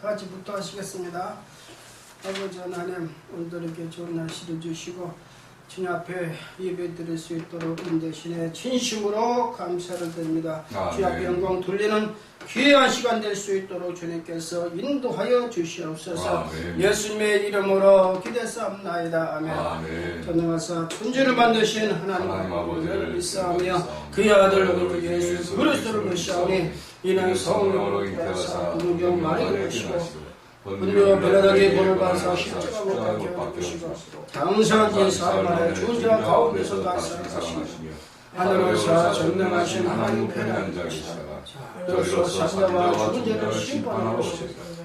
같이 부탁하시겠습니다. 아버지 하나님, 오늘도 이렇게 좋은 날씨를 주시고 주님 앞에 예배 드릴 수 있도록 인대신에 진심으로 감사를 드립니다. 주님 앞에 영광 돌리는 귀한 시간 될 수 있도록 주님께서 인도하여 주시옵소서. 예수님의 이름으로 기대사옵나이다. 아멘. 전능하사 천지를 만드신 하나님 아버지를 믿사오며 그의 아들 우리 예수 그리스도를 모시오니 이는 성령으로 잉태하사 분경 많이 되시고 분명 변화되게 본을 받아서 십자가 못 박혀 죽으시고 당사진 사람의 주자 가운데서 말씀하시며 하늘에서 전능하신 하나님 편한 자이시다가 저리로서 산자와 죽은 자를 심판하고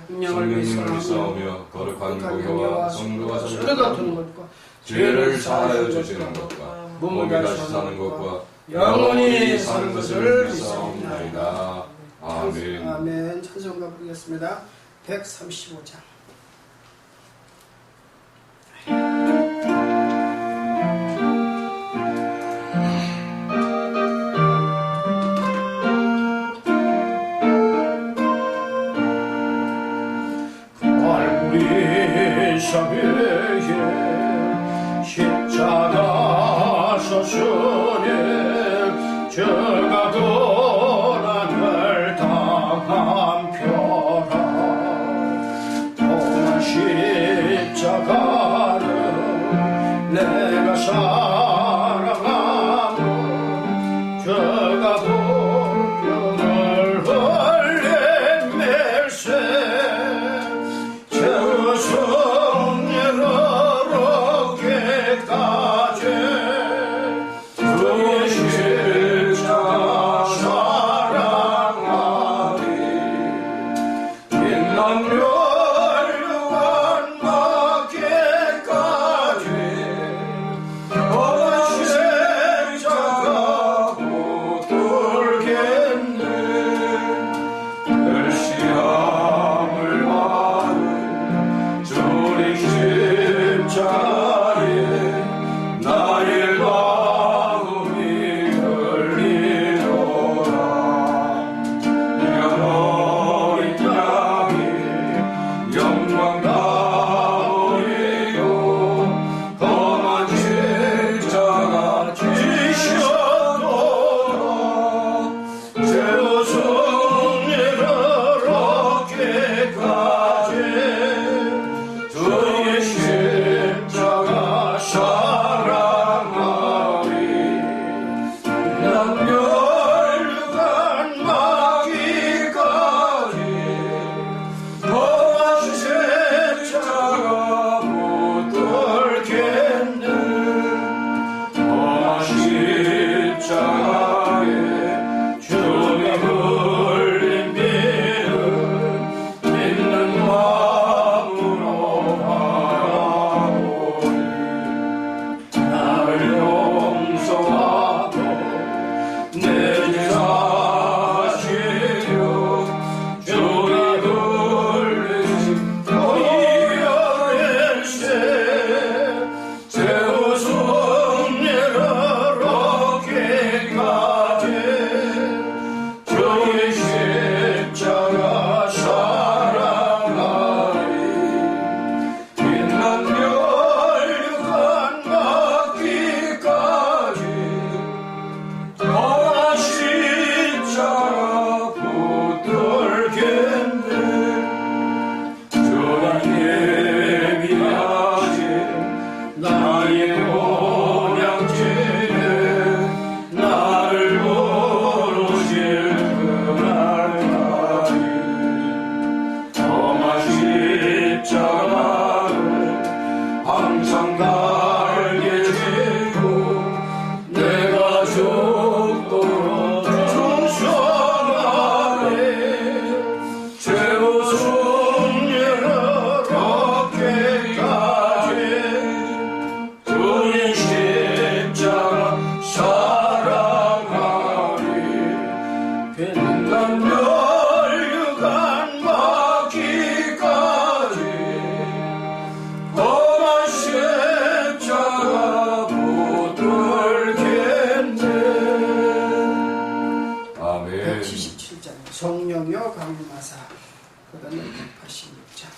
명령을 믿사오며 거룩한 공의와 성도가 저를 두는 것과 죄를 사하여 주시는 것과 몸을 다시 사는 것과 영원히 사는 것을 믿사옵나이다. 아멘. 아멘. 찬송가 부르겠습니다. 135장. 갈보리 사회에 십자가 서서에 저가 고난을 당한 표라 동안 십자가를 내가 사랑하며 저가 보혈을 흘린 멜세 성령여 강림하사 그다음에 186장.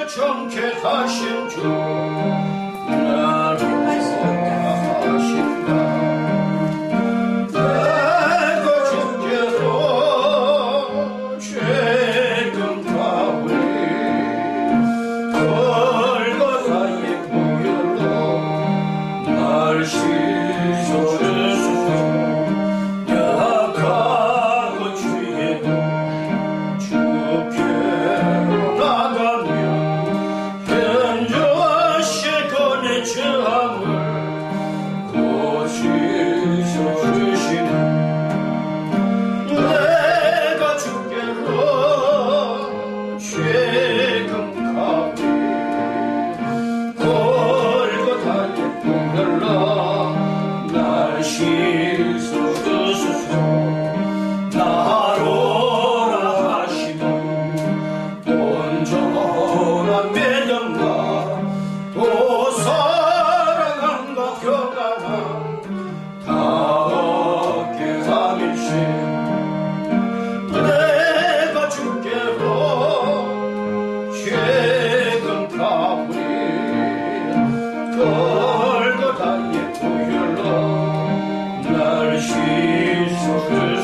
정케 하신 주 나를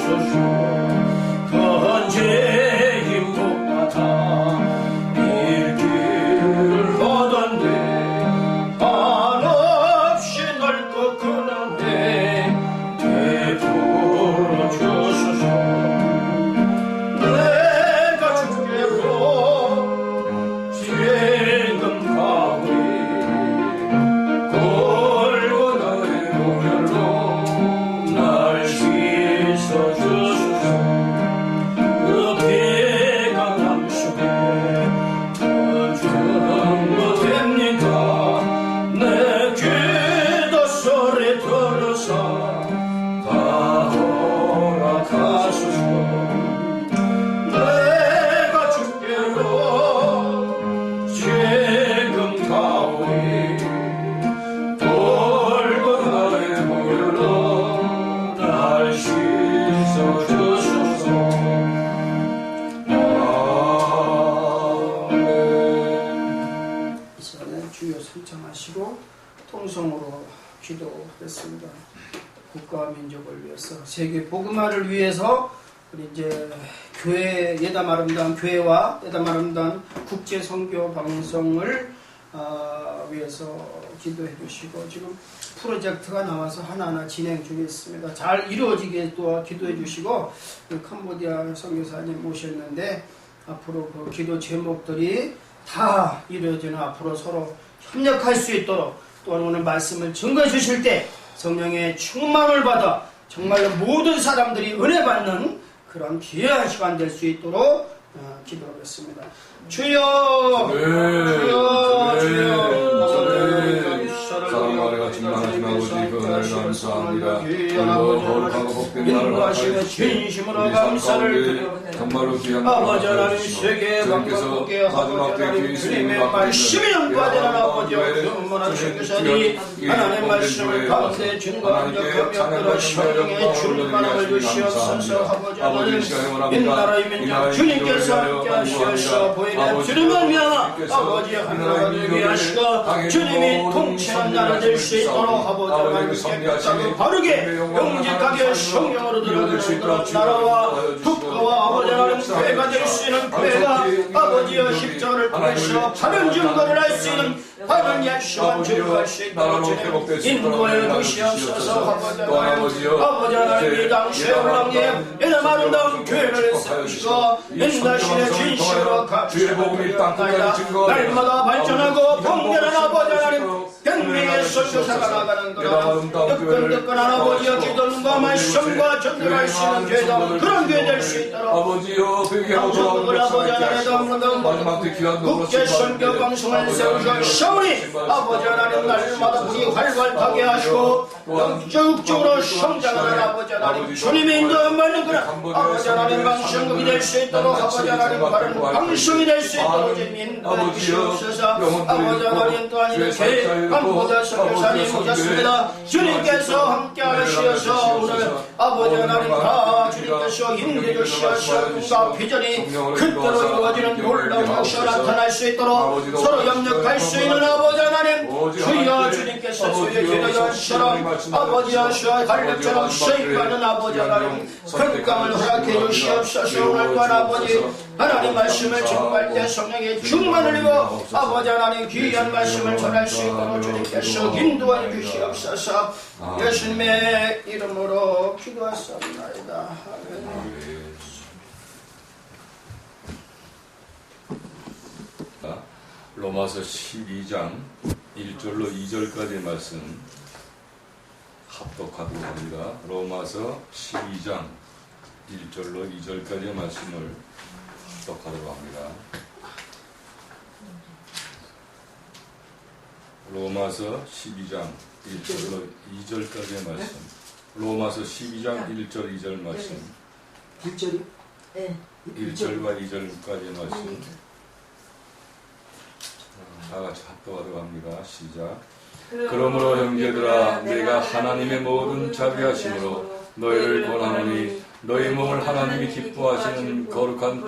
주소서 건재히 못받아 일기를 하던데 한없이 넓고 그는데 되돌아 주소서 내가 주께로 지금 가오리 골고 나의 보혈로 날 씻어주소서 그 피가 남속에 더 전부됩니다 내 기도 소리 들어서 다 돌아가소서 내가 주께로 지금 가오리 돌고 나의 보혈로 날 씻어주소서 아멘. 이 시간에 주여 선창하시고 통성으로 기도했습니다. 국가와 민족을 위해서 세계 복음화를 위해서 우리 이제 교회 예담 아름다운 교회와 예담 아름다운 국제 선교 방송을 위해서 기도해 주시고 지금 프로젝트가 나와서 하나하나 진행 중에 있습니다. 잘 이루어지게 또 기도해 주시고 캄보디아 선교사님 모셨는데 앞으로 그 기도 제목들이 다 이루어지는 앞으로 서로 협력할 수 있도록 또한 오늘 말씀을 증거해 주실 때 성령의 충만을 받아 정말로 모든 사람들이 은혜 받는 그런 귀한 시간 될 수 있도록 기도하겠습니다. 주여, 주여, 주여, 사랑하리가 충만하신 아버지 그 은혜를 감사합니다. 오늘도 거룩하고 복된 날을 인도하시며 진심으로 감사를 드려 정말로 귀한 아버지 하나님 세계 방법국에 아버지 하나님 주님의 말씀이 연구하되는 아버지 영원한 선교사들이 하나님의 말씀을 가운데 증거하며 성령의 충만함을 주시옵소서. 아버지 하나님 인나라의 민족 주님께서 함께 하시옵소서. 보이는 주님을 위하여 아버지 하나가 되게 하시고 주님이 통치하는 나라 될 수 있도록 아버지 하나님께 깨끗하고 바르게 영직하게 성령으로 들어가는 나라와 국가와 아버지 하나님 교회가 될 수 있는 교회가 아버지여 십자가를 통해서 바른 증거를 할 수 있는 바른 약속을 증거할 수 있도록 주님 인도하여 주시옵소서. 아버지 하나님 이 당시에 올랑에 이런 아름다운 교회를 세우시고 인다신의 진심으로 감사합니다. 날마다 발전하고 봉변한 아버지 하나님 백명의 선교사가 나가는 거라 뜨끈뜨끈한 아버지여 기도과 말씀과 전도할 수 있는 교회다. 그런 교회 될 수 있도록 아버지여 방송국을 아버지 하나님 국제 선교 방송을 세우셨사오니 아버지 하나님 날마다 우리 활발하게 하시고 영적으로 성장하는 아버지 하나님 주님의 인도에 맞는 그런 아버지 하나님 방송국이 될 수 있도록 아버지 하나님 바른 방송이 될 수 있도록 인도해 주시옵소서. 아버지 하나님 또한 이렇게 캄보디아 선교사님 오셨습니다. 주님께서 함께 하시어서 오늘 아버지 하나님 다 주님께서 인도해 주시어서 꿈과 비전이 그대로 이루어지는 놀라운 역사가 나타날 수 있도록 서로 협력할 수 있는 아버지 하나님 주여 주님께서 소유의 기도연처럼 아버지 하시와 갈렙처럼 수익받는 아버지 하나님 건강을 허락해 주시옵소서. 오늘 또한 아버지 하나님 말씀을 전할 때 성령의 충만을 입어 아버지 하나님 귀한 말씀을 전할 수 있도록 주님께서 인도하여 주시옵소서. 예수님의 이름으로 기도하옵나이다. 아멘. 로마서 12장 1절로 2절까지의 말씀 합독하도록 합니다. 로마서 12장 1절로 2절까지의 말씀을 합독하도록 합니다. 로마서 12장 1절로 2절까지의 말씀. 로마서 12장 1절 2절 말씀. 1절이요? 네. 1절과 2절까지의 말씀. 다 같이 합독하도록 합니다. 시작. 그러므로 형제들아 내가 하나님의 모든 자비하심으로 너희를 권하노니 너희 몸을 하나님이 기뻐하시는 거룩한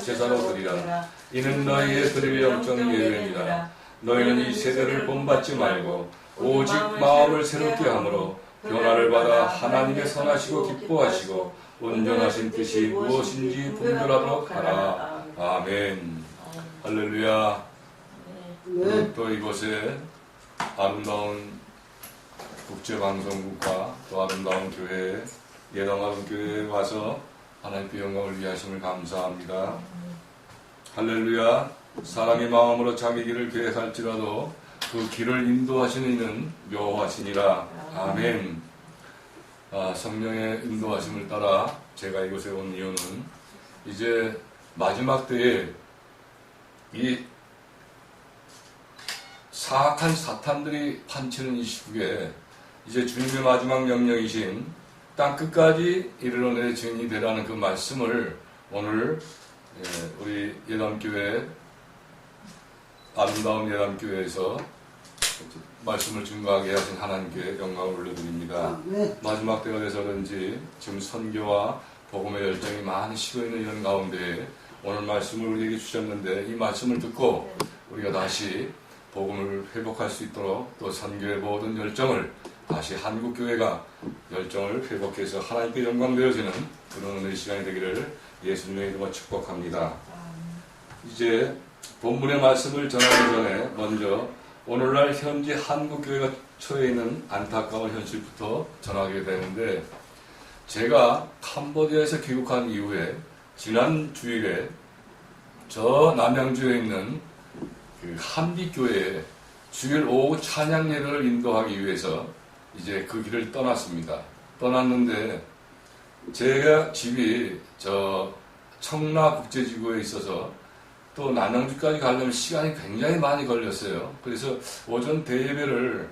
제사로 드리라. 이는 너희의 드릴 영적 예배입니다. 너희는 이 세대를 본받지 말고 오직 마음을 새롭게 함으로 변화를 받아 하나님의 선하시고 기뻐하시고 온전하신 뜻이 무엇인지 분별하도록 하라. 아멘. 할렐루야. 네. 또 이곳에 아름다운 국제방송국과 또 아름다운 교회, 예당하는 교회에 와서 하나님께 영광을 위하심을 감사합니다. 할렐루야. 사람이 마음으로 자기 길을 계획할지라도 그 길을 인도하시는 이는 여호와시니라. 아멘. 성령의 인도하심을 따라 제가 이곳에 온 이유는 이제 마지막 때에 이 사악한 사탄들이 판치는 이 시국에 이제 주님의 마지막 명령이신 땅 끝까지 이르러내 증인이 되라는 그 말씀을 오늘 우리 예담교회 아름다운 예담교회에서 말씀을 증거하게 하신 하나님께 영광을 올려드립니다. 마지막 때가 돼서 그런지 지금 선교와 복음의 열정이 많이 식어있는 이런 가운데 오늘 말씀을 우리에게 주셨는데 이 말씀을 듣고 우리가 다시 복음을 회복할 수 있도록 또 선교의 모든 열정을 다시 한국교회가 열정을 회복해서 하나님께 영광 되어지는 그런 오늘 시간이 되기를 예수님의 이름으로 축복합니다. 이제 본문의 말씀을 전하기 전에 먼저 오늘날 현재 한국교회가 처해 있는 안타까운 현실부터 전하게 되는데 제가 캄보디아에서 귀국한 이후에 지난 주일에 저 남양주에 있는 그 한빛교회에 주일 오후 찬양 예배를 인도하기 위해서 이제 그 길을 떠났습니다. 떠났는데 제가 집이 저 청라국제지구에 있어서 또 남양주까지 가려면 시간이 굉장히 많이 걸렸어요. 그래서 오전 대예배를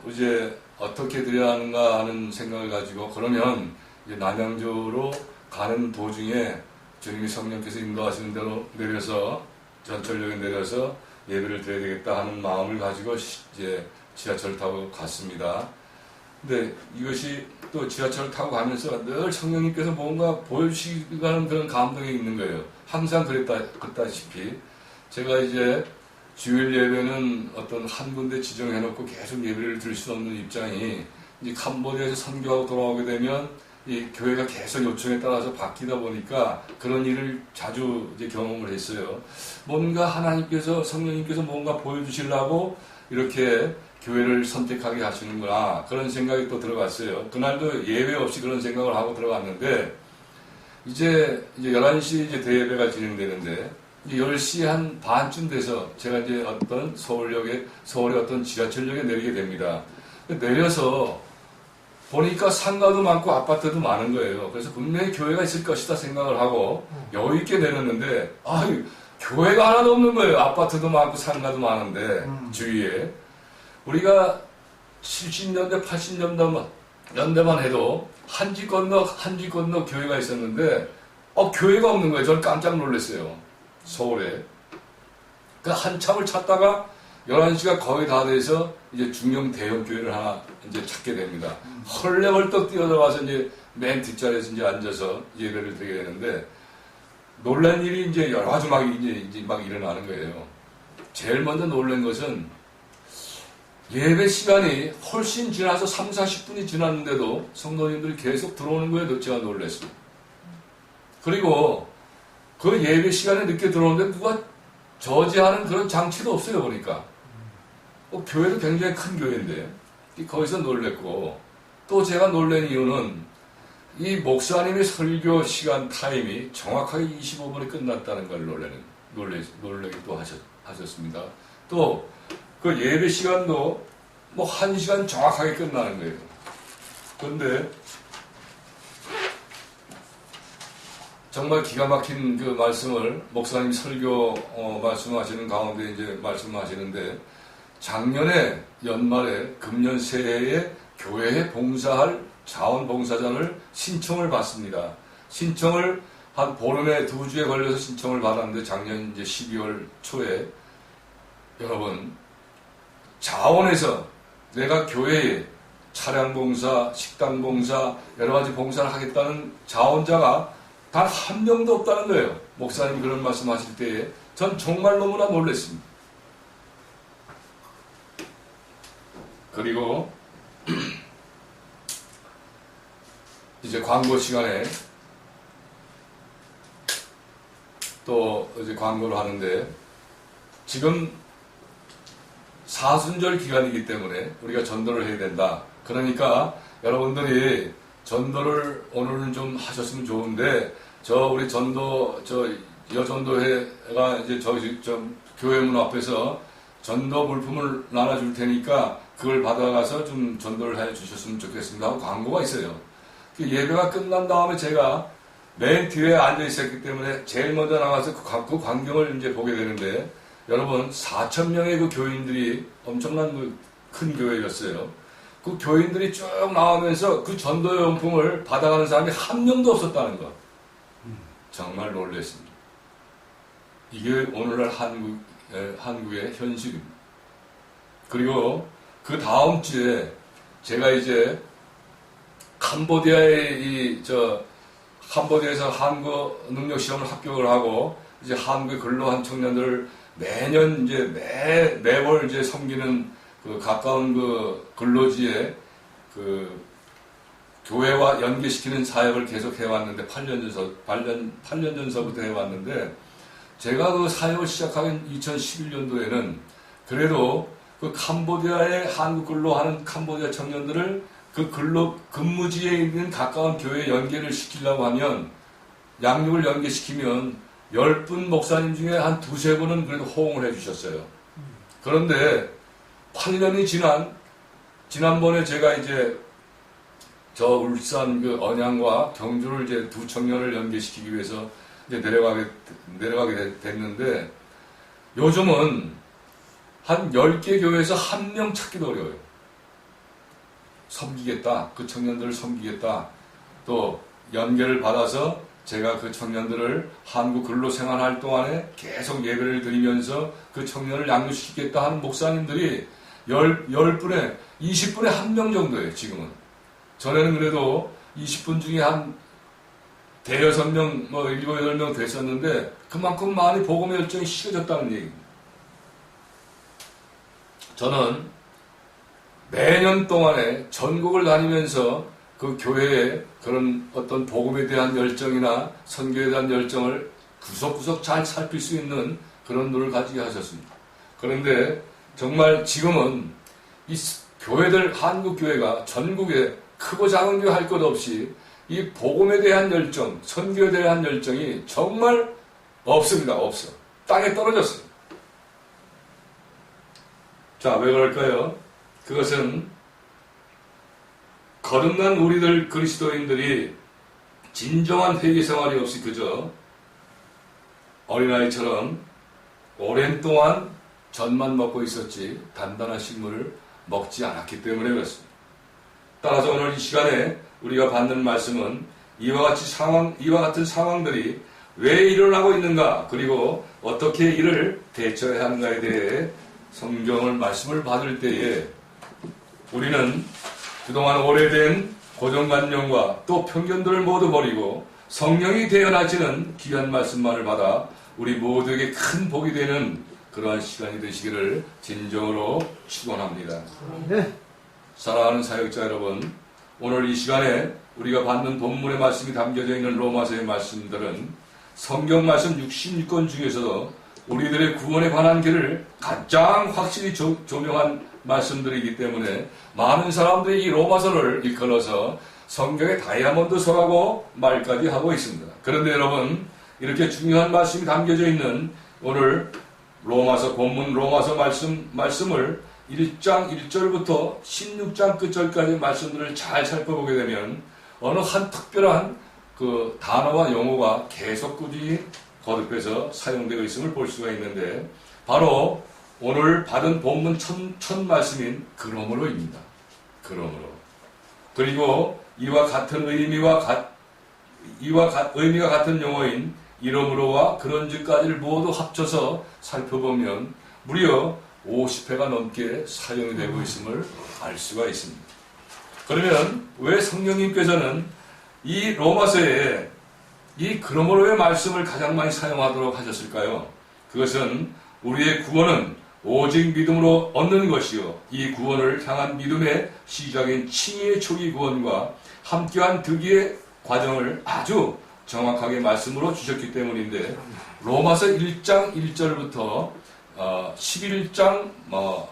이제 어떻게 드려야 하는가 하는 생각을 가지고 그러면 이제 남양주로 가는 도중에 주님이 성령께서 인도하시는 대로 내려서 전철역에 내려서 예배를 드려야 되겠다 하는 마음을 가지고 이제 지하철을 타고 갔습니다. 근데 이것이 또 지하철을 타고 가면서 늘 성령님께서 뭔가 보여주시는 그런 감동이 있는 거예요. 항상 그랬다시피 제가 이제 주일 예배는 어떤 한 군데 지정해놓고 계속 예배를 드릴 수 없는 입장이 이제 캄보디아에서 선교하고 돌아오게 되면 이 교회가 계속 요청에 따라서 바뀌다 보니까 그런 일을 자주 이제 경험을 했어요. 뭔가 하나님께서 성령님께서 뭔가 보여주시려고 이렇게 교회를 선택하게 하시는구나 그런 생각이 또 들어갔어요. 그날도 예배 없이 그런 생각을 하고 들어갔는데 이제 11시 이제 대예배가 진행되는데 이제 10시 한 반쯤 돼서 제가 이제 어떤 서울의 어떤 지하철역에 내리게 됩니다. 내려서 보니까 상가도 많고 아파트도 많은 거예요. 그래서 분명히 교회가 있을 것이다 생각을 하고 여유 있게 내렸는데 교회가 하나도 없는 거예요. 아파트도 많고 상가도 많은데 주위에 우리가 70년대 80년대만 해도 한 집 건너 교회가 있었는데 교회가 없는 거예요. 저는 깜짝 놀랐어요. 서울에. 그 한참을 찾다가 11시가 거의 다 돼서 이제 중형 대형 교회를 하나 이제 찾게 됩니다. 헐레벌떡 뛰어들어가서 이제 맨 뒷자리에서 이제 앉아서 예배를 드리게 되는데 놀란 일이 이제 여러 가지 막 일어나는 거예요. 제일 먼저 놀란 것은 예배 시간이 훨씬 지나서 3, 40분이 지났는데도 성도님들이 계속 들어오는 거에 제가 놀랐어요. 그리고 그 예배 시간에 늦게 들어오는데 누가 저지하는 그런 장치도 없어요, 보니까. 교회도 굉장히 큰 교회인데, 거기서 놀랬고, 또 제가 놀란 이유는 이 목사님의 설교 시간 타임이 정확하게 25분에 끝났다는 걸 놀라게 또 하셨습니다. 또, 그 예배 시간도 1시간 정확하게 끝나는 거예요. 그런데, 정말 기가 막힌 그 말씀을 목사님 설교 말씀하시는 가운데 이제 말씀하시는데 작년에 연말에 금년 새해에 교회에 봉사할 자원봉사자를 신청을 받습니다. 신청을 한 보름에 2주에 걸려서 신청을 받았는데 작년 이제 12월 초에 여러분 자원에서 내가 교회에 차량 봉사, 식당 봉사 여러 가지 봉사를 하겠다는 자원자가 단 한 명도 없다는 거예요. 목사님이 그런 말씀 하실 때에 전 정말 너무나 놀랐습니다. 그리고 이제 광고 시간에 또 이제 광고를 하는데, 지금 사순절 기간이기 때문에 우리가 전도를 해야 된다. 그러니까 여러분들이 전도를 오늘은 좀 하셨으면 좋은데, 우리 전도, 여전도회가 이제 교회 문 앞에서 전도 물품을 나눠줄 테니까 그걸 받아가서 좀 전도를 해 주셨으면 좋겠습니다 하고 광고가 있어요. 예배가 끝난 다음에 제가 맨 뒤에 앉아 있었기 때문에 제일 먼저 나가서 그 광경을 이제 보게 되는데, 여러분 4,000명의 그 교인들이 엄청난 큰 교회였어요. 그 교인들이 쭉 나오면서 그 전도용품을 받아가는 사람이 한 명도 없었다는 것. 정말 놀랐습니다. 이게 오늘날 한국의 현실입니다. 그리고 그 다음 주에 제가 이제 캄보디아에서 한국 능력 시험을 합격을 하고 이제 한국에 근로한 청년들을 매년 이제 매월 이제 섬기는 그 가까운 그 근로지에 그 교회와 연계시키는 사역을 계속 해왔는데 8년 전서부터 해왔는데, 제가 그 사역을 시작한 2011년도에는 그래도 그 캄보디아에 한국 근로하는 캄보디아 청년들을 그 근무지에 있는 가까운 교회에 연계를 시키려고 하면, 양육을 연계시키면 10분 목사님 중에 한 2-3분은 그래도 호응을 해주셨어요. 그런데 8년이 지난번에 제가 이제 울산 그 언양과 경주를 이제 2 청년을 연계시키기 위해서 이제 내려가게 됐는데, 요즘은 한 10개 교회에서 1명 찾기도 어려워요. 섬기겠다. 그 청년들을 섬기겠다. 또 연계를 받아서 제가 그 청년들을 한국 근로 생활할 동안에 계속 예배를 드리면서 그 청년을 양육시키겠다 하는 목사님들이 10분에 20분에 1명 정도예요. 지금은. 전에는 그래도 20분 중에 한 5-6명, 7-8명 됐었는데 그만큼 많이 복음의 열정이 식어졌다는 얘기입니다. 저는 매년 동안에 전국을 다니면서 그 교회에 그런 어떤 복음에 대한 열정이나 선교에 대한 열정을 구석구석 잘 살필 수 있는 그런 눈을 가지게 하셨습니다. 그런데 정말 지금은 이 교회들, 한국 교회가 전국에 크고 작은 교회 할 것 없이 이 복음에 대한 열정, 선교에 대한 열정이 정말 없습니다. 없어. 땅에 떨어졌어요. 자, 왜 그럴까요? 그것은 거듭난 우리들 그리스도인들이 진정한 회개 생활이 없이 그저 어린아이처럼 오랜 동안 젖만 먹고 있었지 단단한 식물을 먹지 않았기 때문에 그렇습니다. 따라서 오늘 이 시간에 우리가 받는 말씀은 이와 같은 상황들이 왜 일어나고 있는가, 그리고 어떻게 이를 대처해야 하는가에 대해 말씀을 받을 때에 우리는 그동안 오래된 고정관념과 또 편견들을 모두 버리고 성령이 대연하시는 귀한 말씀만을 받아 우리 모두에게 큰 복이 되는 그러한 시간이 되시기를 진정으로 축원합니다. 네. 사랑하는 사역자 여러분, 오늘 이 시간에 우리가 받는 본문의 말씀이 담겨져 있는 로마서의 말씀들은 성경 말씀 66권 중에서도 우리들의 구원에 관한 길을 가장 확실히 조명한 말씀들이기 때문에 많은 사람들이 이 로마서를 일컬어서 성경의 다이아몬드서라고 말까지 하고 있습니다. 그런데 여러분, 이렇게 중요한 말씀이 담겨져 있는 오늘 로마서 본문 로마서 말씀을 1장 1절부터 16장 끝절까지 말씀들을 잘 살펴보게 되면 어느 한 특별한 그 단어와 용어가 계속 꾸준히 거듭해서 사용되고 있음을 볼 수가 있는데, 바로 오늘 받은 본문 첫 말씀인 그러므로입니다. 그러므로. 그리고 이와 같은 의미가 같은 용어인 이러므로와 그런즉까지를 모두 합쳐서 살펴보면 무려 50회가 넘게 사용이 되고 있음을 알 수가 있습니다. 그러면 왜 성령님께서는 이 로마서에 이 그러므로의 말씀을 가장 많이 사용하도록 하셨을까요? 그것은 우리의 구원은 오직 믿음으로 얻는 것이요, 이 구원을 향한 믿음의 시작인 칭의의 초기 구원과 함께한 득의의 과정을 아주 정확하게 말씀으로 주셨기 때문인데 로마서 1장 1절부터 11장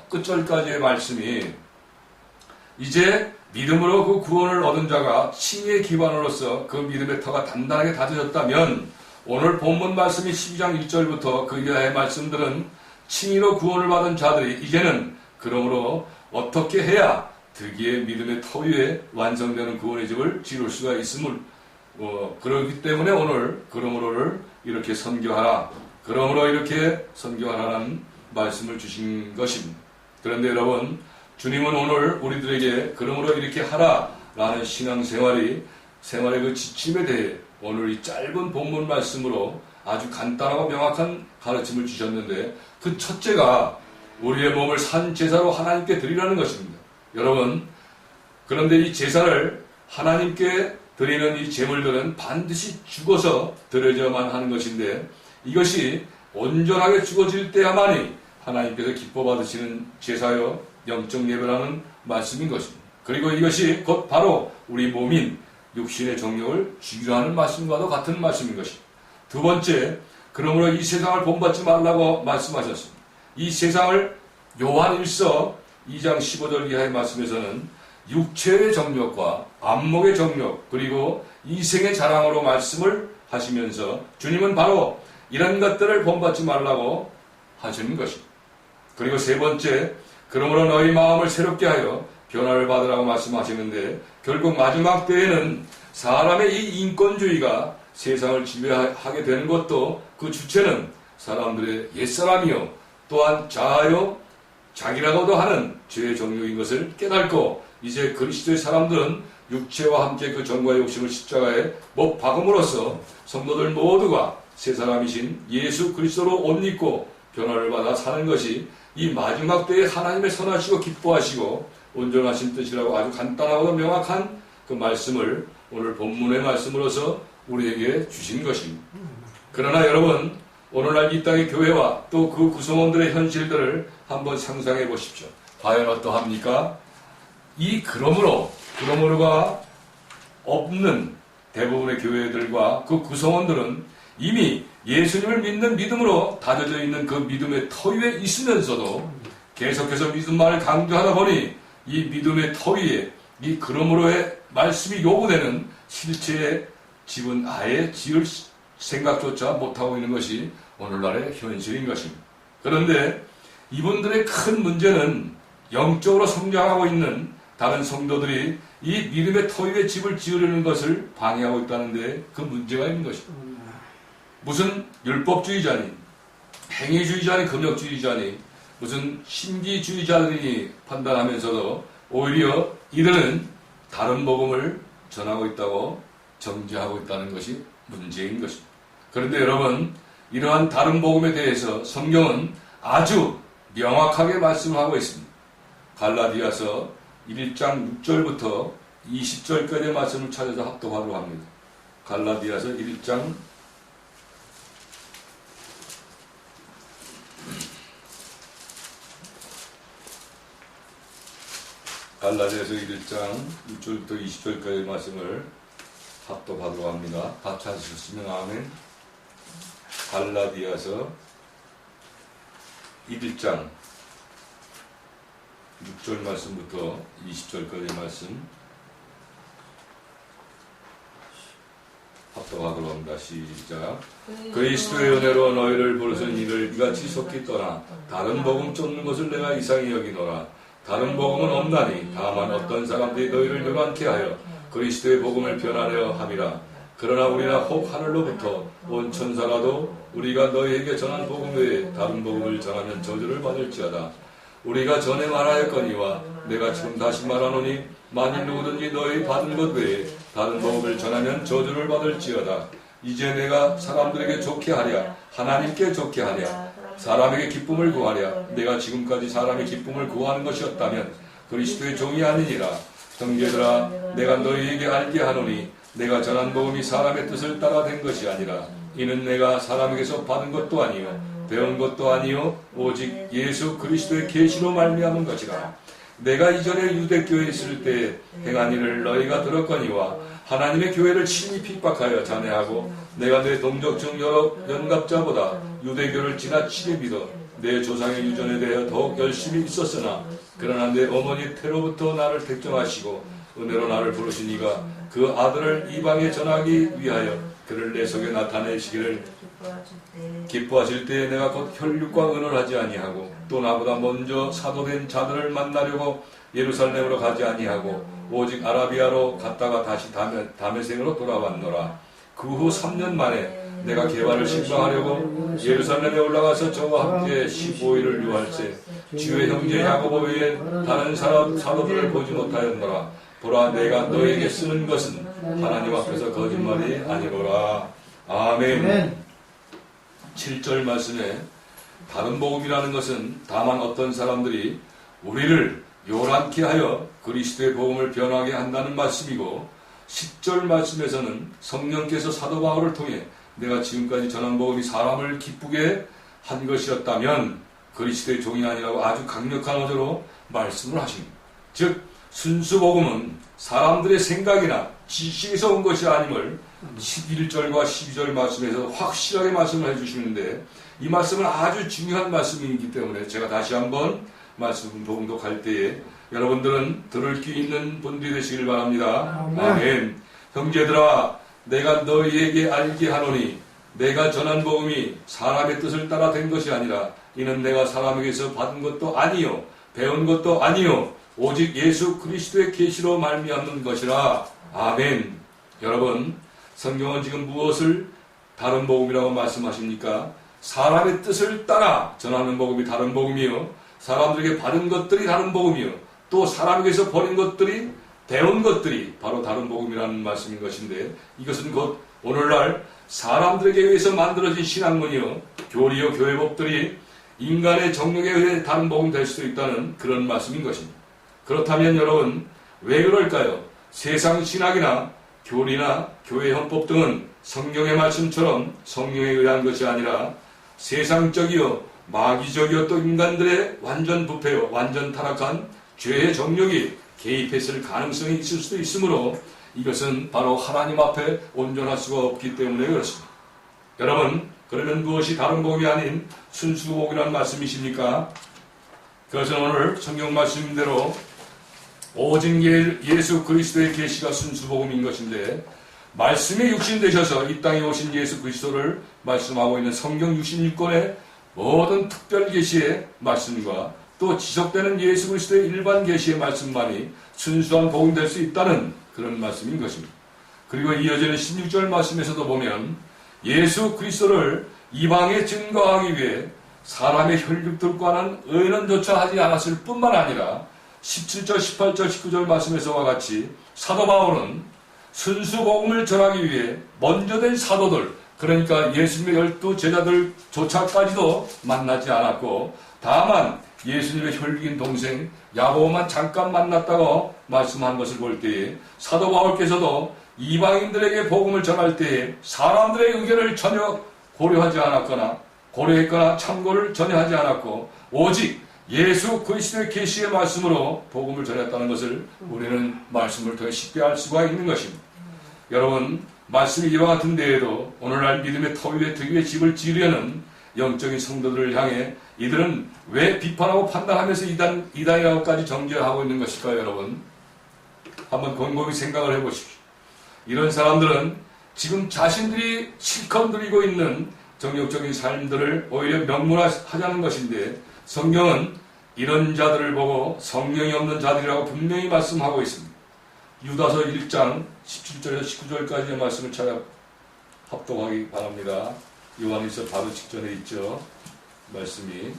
끝절까지의 말씀이 이제 믿음으로 그 구원을 얻은 자가 칭의의 기반으로서 그 믿음의 터가 단단하게 다져졌다면 오늘 본문 말씀이 12장 1절부터 그 이하의 말씀들은 칭의로 구원을 받은 자들이 이제는 그러므로 어떻게 해야 득이의 믿음의 터 위에 완성되는 구원의 집을 지을 수가 있음을 그렇기 때문에 오늘 그러므로를 이렇게 선교하라. 그러므로 이렇게 선교하라는 말씀을 주신 것입니다. 그런데 여러분, 주님은 오늘 우리들에게 그러므로 이렇게 하라라는 신앙생활의 그 지침에 대해 오늘 이 짧은 본문 말씀으로 아주 간단하고 명확한 가르침을 주셨는데 그 첫째가 우리의 몸을 산 제사로 하나님께 드리라는 것입니다. 여러분, 그런데 이 제사를 하나님께 드리는 이 제물들은 반드시 죽어서 드려져야만 하는 것인데 이것이 온전하게 죽어질 때야만이 하나님께서 기뻐 받으시는 제사여 영적 예배라는 말씀인 것입니다. 그리고 이것이 곧 바로 우리 몸인 육신의 정욕을 죽이려 하는 말씀과도 같은 말씀인 것입니다. 두 번째, 그러므로 이 세상을 본받지 말라고 말씀하셨습니다. 이 세상을 요한 1서 2장 15절 이하의 말씀에서는 육체의 정욕과 안목의 정욕 그리고 이생의 자랑으로 말씀을 하시면서 주님은 바로 이런 것들을 본받지 말라고 하시는 것입니다. 그리고 세 번째, 그러므로 너희 마음을 새롭게 하여 변화를 받으라고 말씀하시는데 결국 마지막 때에는 사람의 이 인권주의가 세상을 지배하게 되는 것도 그 주체는 사람들의 옛사람이요 또한 자아요 자기라고도 하는 죄의 정욕인 것을 깨닫고 이제 그리스도의 사람들은 육체와 함께 그 정과 욕심을 십자가에 못 박음으로써 성도들 모두가 새 사람이신 예수 그리스도로 옷 입고 변화를 받아 사는 것이 이 마지막 때에 하나님의 선하시고 기뻐하시고 온전하신 뜻이라고 아주 간단하고 명확한 그 말씀을 오늘 본문의 말씀으로서 우리에게 주신 것입니다. 그러나 여러분, 오늘날 이 땅의 교회와 또 그 구성원들의 현실들을 한번 상상해 보십시오. 과연 어떠합니까? 이 그러므로가 없는 대부분의 교회들과 그 구성원들은 이미 예수님을 믿는 믿음으로 다져져 있는 그 믿음의 터 위에 있으면서도 계속해서 믿음만을 강조하다 보니 이 믿음의 터 위에 이 그러므로의 말씀이 요구되는 실체의 집은 아예 지을 생각조차 못하고 있는 것이 오늘날의 현실인 것입니다. 그런데 이분들의 큰 문제는 영적으로 성장하고 있는 다른 성도들이 이 믿음의 터 위에 집을 지으려는 것을 방해하고 있다는데 그 문제가 있는 것입니다. 무슨 율법주의자니, 행위주의자니, 금욕주의자니, 무슨 신기주의자들이 판단하면서도 오히려 이들은 다른 복음을 전하고 있다고 정죄하고 있다는 것이 문제인 것입니다. 그런데 여러분, 이러한 다른 복음에 대해서 성경은 아주 명확하게 말씀하고 있습니다. 갈라디아서 1장 6절부터 20절까지의 말씀을 찾아서 합독하도록 합니다. 갈라디아서 1장 갈라디아서 1장 6절부터 20절까지의 말씀을 합독하도록 합니다. 다 찾으셨으면 아멘. 갈라디아서 1장 6절 말씀부터 20절까지의 말씀 합독하도록 합니다. 시작. 그리스도의 은혜로 너희를 부르신 이를 이같이 속히 떠나 다른 복음 쫓는 것을 내가 이상히 여기노라. 다른 복음은 없나니 다만 어떤 사람들이 너희를 요란케 하여 그리스도의 복음을 변하려 함이라. 그러나 우리나 혹 하늘로부터 온 천사라도 우리가 너희에게 전한 복음 외에 다른 복음을 전하면 저주를 받을지어다. 우리가 전에 말하였거니와 내가 지금 다시 말하노니 만일 누구든지 너희 받은 것 외에 다른 복음을 전하면 저주를 받을지어다. 이제 내가 사람들에게 좋게 하랴 하나님께 좋게 하랴 사람에게 기쁨을 구하랴 내가 지금까지 사람의 기쁨을 구하는 것이었다면 그리스도의 종이 아니니라. 형제들아, 내가 너희에게 알게 하노니 내가 전한 복음이 사람의 뜻을 따라 된 것이 아니라 이는 내가 사람에게서 받은 것도 아니요 배운 것도 아니요 오직 예수 그리스도의 계시로 말미암은 것이라. 내가 이전에 유대교회에 있을 때 행한 일을 너희가 들었거니와 하나님의 교회를 친히 핍박하여 잔해하고 내가 내 동족 중 여러 연갑자보다 유대교를 지나치게 믿어 내 조상의 유전에 대하여 더욱 열심히 있었으나 그러나 내 어머니 태로부터 나를 택정하시고 은혜로 나를 부르신 이가 그 아들을 이방에 전하기 위하여 그를 내 속에 나타내시기를 기뻐하실 때에 내가 곧 혈육과 은을 하지 아니하고 또 나보다 먼저 사도된 자들을 만나려고 예루살렘으로 가지 아니하고 오직 아라비아로 갔다가 다시 다메섹으로 돌아왔노라. 그 후 3년 만에 내가 게바를 신방하려고 예루살렘에 올라가서 저와 함께 15일을 유할세 주의 형제 야고보 외에 다른 사도들을 보지 못하였노라. 보라 내가 너에게 쓰는 것은 하나님 앞에서 거짓말이 아니로라. 아멘. 7절 말씀에 다른 복음이라는 것은 다만 어떤 사람들이 우리를 요란케 하여 그리스도의 복음을 변하게 한다는 말씀이고 10절 말씀에서는 성령께서 사도 바울을 통해 내가 지금까지 전한 복음이 사람을 기쁘게 한 것이었다면 그리스도의 종이 아니라고 아주 강력한 어조로 말씀을 하십니다. 즉 순수 복음은 사람들의 생각이나 지식에서 온 것이 아님을 11절과 12절 말씀에서 확실하게 말씀을 해주시는데 이 말씀은 아주 중요한 말씀이기 때문에 제가 다시 한번 말씀 봉독할 때에 여러분들은 들을 귀 있는 분들이 되시길 바랍니다. 아멘. 형제들아 내가 너희에게 알게 하노니 내가 전한 복음이 사람의 뜻을 따라 된 것이 아니라 이는 내가 사람에게서 받은 것도 아니요 배운 것도 아니요 오직 예수 그리스도의 계시로 말미암는 것이라. 아멘. 여러분 성경은 지금 무엇을 다른 복음이라고 말씀하십니까? 사람의 뜻을 따라 전하는 복음이 다른 복음이요 사람들에게 받은 것들이 다른 복음이요 또 사람에게서 버린 것들이 배운 것들이 바로 다른 복음이라는 말씀인 것인데 이것은 곧 오늘날 사람들에게 의해서 만들어진 신학문이요 교리요 교회법들이 인간의 정력에 의해 다른 복음이 될 수도 있다는 그런 말씀인 것입니다. 그렇다면 여러분 왜 그럴까요? 세상 신학이나 교리나 교회 헌법 등은 성경의 말씀처럼 성령에 의한 것이 아니라 세상적이요 마귀적이요 또 인간들의 완전 부패요 완전 타락한 죄의 정욕이 개입했을 가능성이 있을 수도 있으므로 이것은 바로 하나님 앞에 온전할 수가 없기 때문에 그렇습니다. 여러분 그러면 무엇이 다른 복음이 아닌 순수 복음이라는 말씀이십니까? 그것은 오늘 성경 말씀대로 오직 예수 그리스도의 계시가 순수 복음인 것인데 말씀이 육신되셔서 이 땅에 오신 예수 그리스도를 말씀하고 있는 성경 66권의 모든 특별 계시의 말씀과 또 지속되는 예수 그리스도의 일반 계시의 말씀만이 순수한 복음이 될 수 있다는 그런 말씀인 것입니다. 그리고 이어지는 16절 말씀에서도 보면 예수 그리스도를 이방에 증거하기 위해 사람의 혈육들과는 의논조차 하지 않았을 뿐만 아니라 17절, 18절, 19절 말씀에서와 같이 사도 바울은 순수 복음을 전하기 위해 먼저 된 사도들 그러니까 예수님의 12제자들조차까지도 만나지 않았고 다만 예수님의 혈육인 동생 야고보만 잠깐 만났다고 말씀한 것을 볼 때에 사도 바울께서도 이방인들에게 복음을 전할 때에 사람들의 의견을 전혀 고려하지 않았거나 고려했거나 참고를 전혀 하지 않았고 오직 예수 그리스도의 계시의 말씀으로 복음을 전했다는 것을 우리는 말씀을 통해 쉽게 알 수가 있는 것입니다. 여러분 말씀이 이와 같은 데에도 오늘날 믿음의 터 위에 득위의 집을 지으려는 영적인 성도들을 향해 이들은 왜 비판하고 판단하면서 이단이라고까지 정죄하고 있는 것일까요? 여러분 한번 곰곰이 생각을 해보십시오. 이런 사람들은 지금 자신들이 실컷 누리고 있는 정욕적인 삶들을 오히려 명문화하자는 것인데 성경은 이런 자들을 보고 성령이 없는 자들이라고 분명히 말씀하고 있습니다. 유다서 1장 17절에서 19절까지의 말씀을 찾아 합독하기 바랍니다. 요한일서 바로 직전에 있죠. 말씀이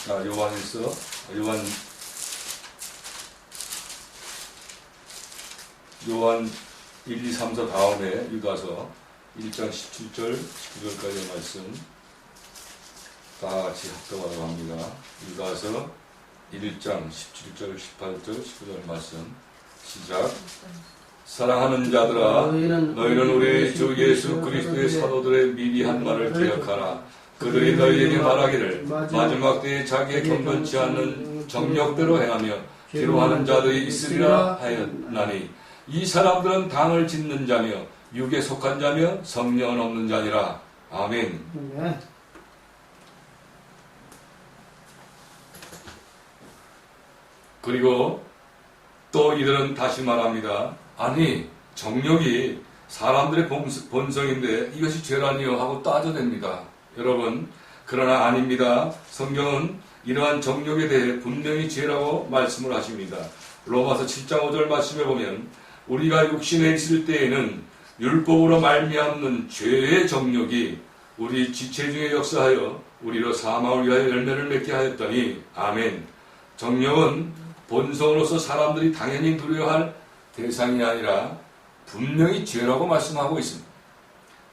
요한일서 요한 1, 2, 3, 4 다음에 유다서 1장 17절 19절까지의 말씀 다 같이 합독하라고 합니다. 유다서 1장 17절 18절 19절 말씀 시작. 사랑하는 자들아, 너희는 우리 주 예수 그리스도의 사도들의 미리 한 말을 기억하라. 그들이 너희에게 말하기를 마지막 때에 자기의 경건치 않는 정력대로 행하며 기로하는 자들이 있으리라 하였나니, 이 사람들은 당을 짓는 자며 육에 속한 자며 성령은 없는 자니라. 아멘. 그리고 또 이들은 다시 말합니다. 아니, 정욕이 사람들의 본성인데 이것이 죄라니요 하고 따져댑니다. 여러분, 그러나 아닙니다. 성경은 이러한 정욕에 대해 분명히 죄라고 말씀을 하십니다. 로마서 7장 5절 말씀에 보면 우리가 육신에 있을 때에는 율법으로 말미암는 죄의 정욕이 우리 지체 중에 역사하여 우리로 사망을 위하여 열매를 맺게 하였더니, 아멘. 정욕은 본성으로서 사람들이 당연히 두려워할 대상이 아니라 분명히 죄라고 말씀하고 있습니다.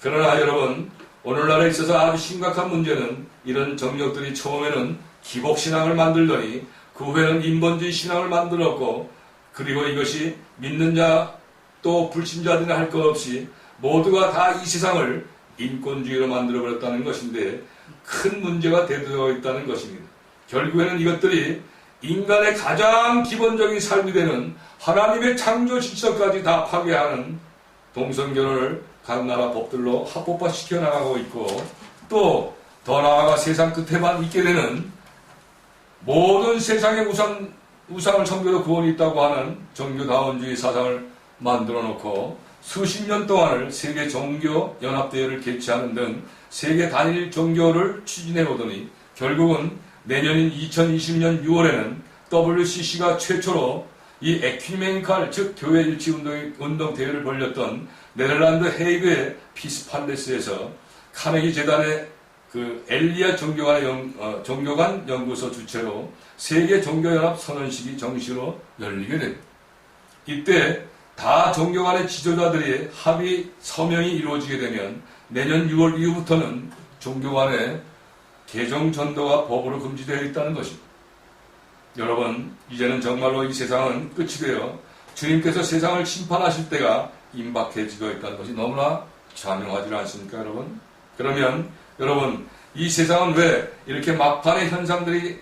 그러나 여러분, 오늘날에 있어서 아주 심각한 문제는 이런 정욕들이 처음에는 기복신앙을 만들더니 그 후에는 인본주의 신앙을 만들었고, 그리고 이것이 믿는 자 또 불신자들이나 할 것 없이 모두가 다 이 세상을 인권주의로 만들어버렸다는 것인데, 큰 문제가 대두되어 있다는 것입니다. 결국에는 이것들이 인간의 가장 기본적인 삶이 되는 하나님의 창조 질서까지 다 파괴하는 동성결혼을 각 나라 법들로 합법화시켜 나가고 있고, 또 더 나아가 세상 끝에만 있게 되는 모든 세상의 우상을 섬겨도 구원이 있다고 하는 종교다원주의 사상을 만들어 놓고 수십 년 동안을 세계 종교 연합대회를 개최하는 등 세계 단일 종교를 추진해 오더니 결국은 내년인 2020년 6월에는 WCC가 최초로 이 에큐메니칼, 즉 교회 일치 운동 대회를 벌였던 네덜란드 헤이그의 피스 팔레스에서 카네기 재단의 그 엘리아 종교관 연구소 주최로 세계 종교연합 선언식이 정식으로 열리게 됩니다. 이때 다 종교 간의 지도자들의 합의 서명이 이루어지게 되면 내년 6월 이후부터는 종교 간의 개종 전도가 법으로 금지되어 있다는 것입니다. 여러분, 이제는 정말로 이 세상은 끝이 되어 주님께서 세상을 심판하실 때가 임박해지고 있다는 것이 너무나 자명하지 않습니까, 여러분? 그러면 여러분, 이 세상은 왜 이렇게 막판의 현상들이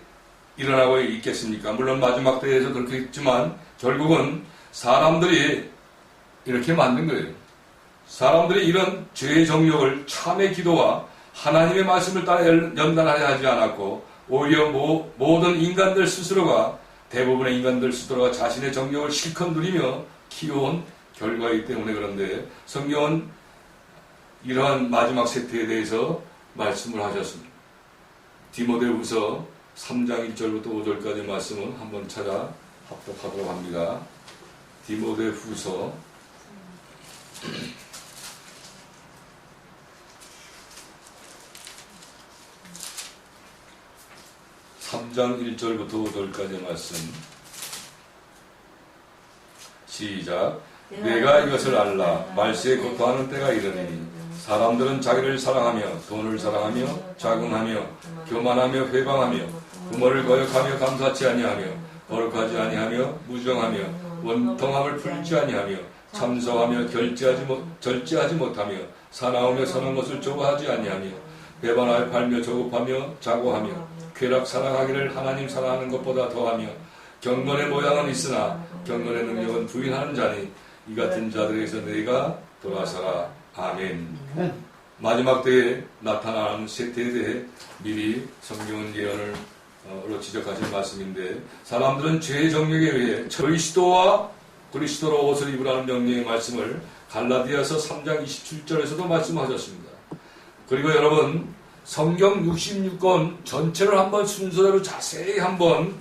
일어나고 있겠습니까? 물론 마지막 때에서 그렇겠지만 결국은 사람들이 이렇게 만든 거예요. 사람들이 이런 죄의 정욕을 참의 기도와 하나님의 말씀을 따라 연단하려 하지 않았고, 오히려 모든 인간들 스스로가, 대부분의 인간들 스스로가 자신의 정욕을 실컷 누리며 키워온 결과이기 때문에 그런데, 성경은 이러한 마지막 세태에 대해서 말씀을 하셨습니다. 디모데후서 3장 1절부터 5절까지 말씀은 한번 찾아 합독하도록 합니다. 디모데후서 3장 1절부터 5절까지 말씀. 시작. 내가 이것을 알라. 말세에 고통하는 때가 이르니 사람들은 자기를 사랑하며 돈을 사랑하며 자궁하며 교만하며 회방하며 부모를 거역하며 감사치 아니하며 거룩하지 아니하며 무정하며 원통함을 풀지 아니하며 참소하며 절제하지 못하며 사나우며 선한 것을 좋아하지 아니하며 배반하여 팔며 조급하며 자고하며 쾌락 사랑하기를 하나님 사랑하는 것보다 더하며 경건의 모양은 있으나 경건의 능력은 부인하는 자니 이 같은 자들에게서 내가 돌아서라. 아멘. 마지막 때에 나타나는 세태에 대해 미리 성경은 예언으로 지적하신 말씀인데, 사람들은 죄의 정욕에 의해 그리스도로 옷을 입으라는 명령의 말씀을 갈라디아서 3장 27절에서도 말씀하셨습니다. 그리고 여러분, 성경 66권 전체를 한번 순서대로 자세히 한번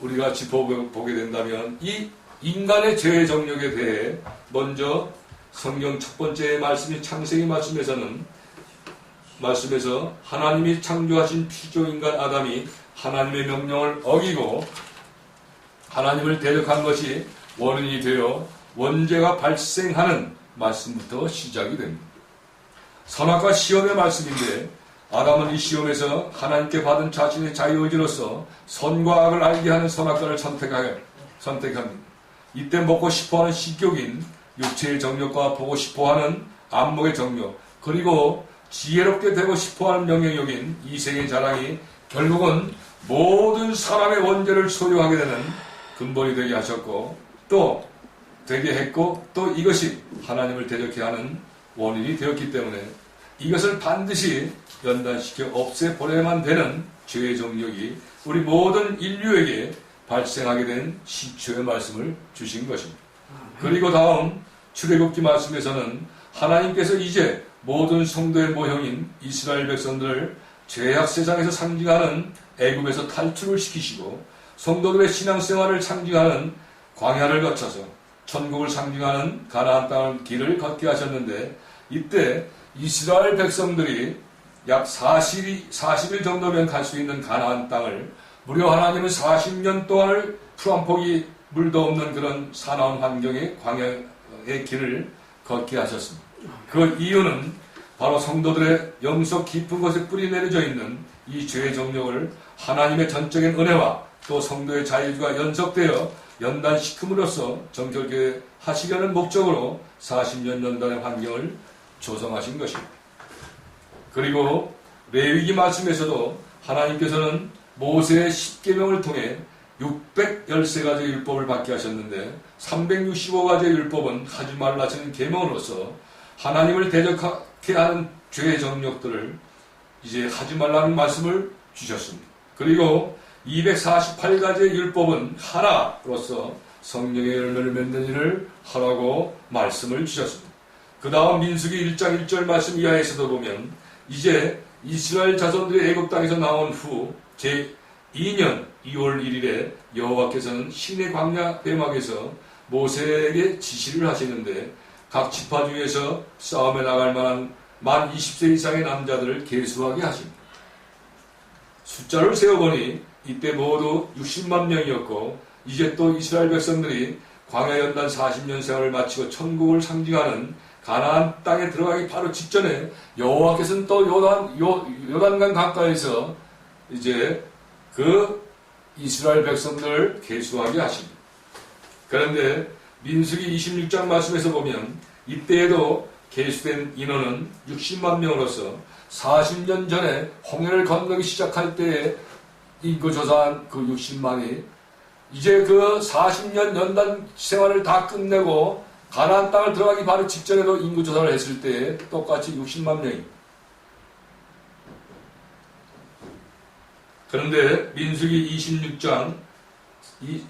우리가 짚어보게 된다면 이 인간의 죄의 정욕에 대해 먼저 성경 첫 번째 말씀인 창세기 말씀에서 하나님이 창조하신 피조인간 아담이 하나님의 명령을 어기고 하나님을 대적한 것이 원인이 되어 원죄가 발생하는 말씀부터 시작이 됩니다. 선악과 시험의 말씀인데, 아담은 이 시험에서 하나님께 받은 자신의 자유의지로서 선과 악을 알게 하는 선악과를 선택합니다. 이때 먹고 싶어하는 식욕인 육체의 정욕과 보고 싶어하는 안목의 정욕, 그리고 지혜롭게 되고 싶어하는 영향력인 이생의 자랑이 결국은 모든 사람의 원죄를 소유하게 되는 근본이 되게 하셨고, 또 되게 했고, 또 이것이 하나님을 대적해 하는 원인이 되었기 때문에 이것을 반드시 연단시켜 없애버려야만 되는 죄의 정력이 우리 모든 인류에게 발생하게 된 시초의 말씀을 주신 것입니다. 그리고 다음 출애굽기 말씀에서는 하나님께서 이제 모든 성도의 모형인 이스라엘 백성들을 죄악 세상에서 상징하는 애굽에서 탈출을 시키시고, 성도들의 신앙생활을 상징하는 광야를 거쳐서 천국을 상징하는 가나안 땅을 길을 걷게 하셨는데, 이때 이스라엘 백성들이 약 40일 정도면 갈 수 있는 가나안 땅을 무려 하나님은 40년 동안을 풀 한 폭이 물도 없는 그런 사나운 환경의 광야의 길을 걷게 하셨습니다. 그 이유는 바로 성도들의 영속 깊은 곳에 뿌리 내려져 있는 이 죄의 정력을 하나님의 전적인 은혜와 또 성도의 자유가 연속되어 연단시킴으로써 정결케 하시려는 목적으로 40년 연단의 환경을 조성하신 것입니다. 그리고 레위기 말씀에서도 하나님께서는 모세의 10계명을 통해 613가지의 율법을 받게 하셨는데, 365가지의 율법은 하지 말라는 계명으로서 하나님을 대적하게 하는 죄의 정력들을 이제 하지 말라는 말씀을 주셨습니다. 그리고 248가지의 율법은 하나로서 성령의 열매를 맺는 일을 하라고 말씀을 주셨습니다. 그 다음 민수기 1장 1절 말씀 이하에서도 보면 이제 이스라엘 자손들이 애굽 땅에서 나온 후 제2년 2월 1일에 여호와께서는 시내 광야 배막에서 모세에게 지시를 하시는데, 각 지파 중에서 싸움에 나갈 만한 만 20세 이상의 남자들을 계수하게 하십니다. 숫자를 세어보니 이때 모두 60만 명이었고, 이제 또 이스라엘 백성들이 광야 연단 40년 생활을 마치고 천국을 상징하는 가나안 땅에 들어가기 바로 직전에 여호와께서는 또 요단강 가까이서 이제 그 이스라엘 백성들을 계수하게 하십니다. 그런데 민수기 26장 말씀에서 보면 이때에도 계수된 인원은 60만 명으로서 40년 전에 홍해를 건너기 시작할 때에 인구조사한 그 60만이 이제 그 40년 연단 생활을 다 끝내고 가나안 땅을 들어가기 바로 직전에도 인구조사를 했을 때에 똑같이 60만 명입니다. 그런데 민수기 26장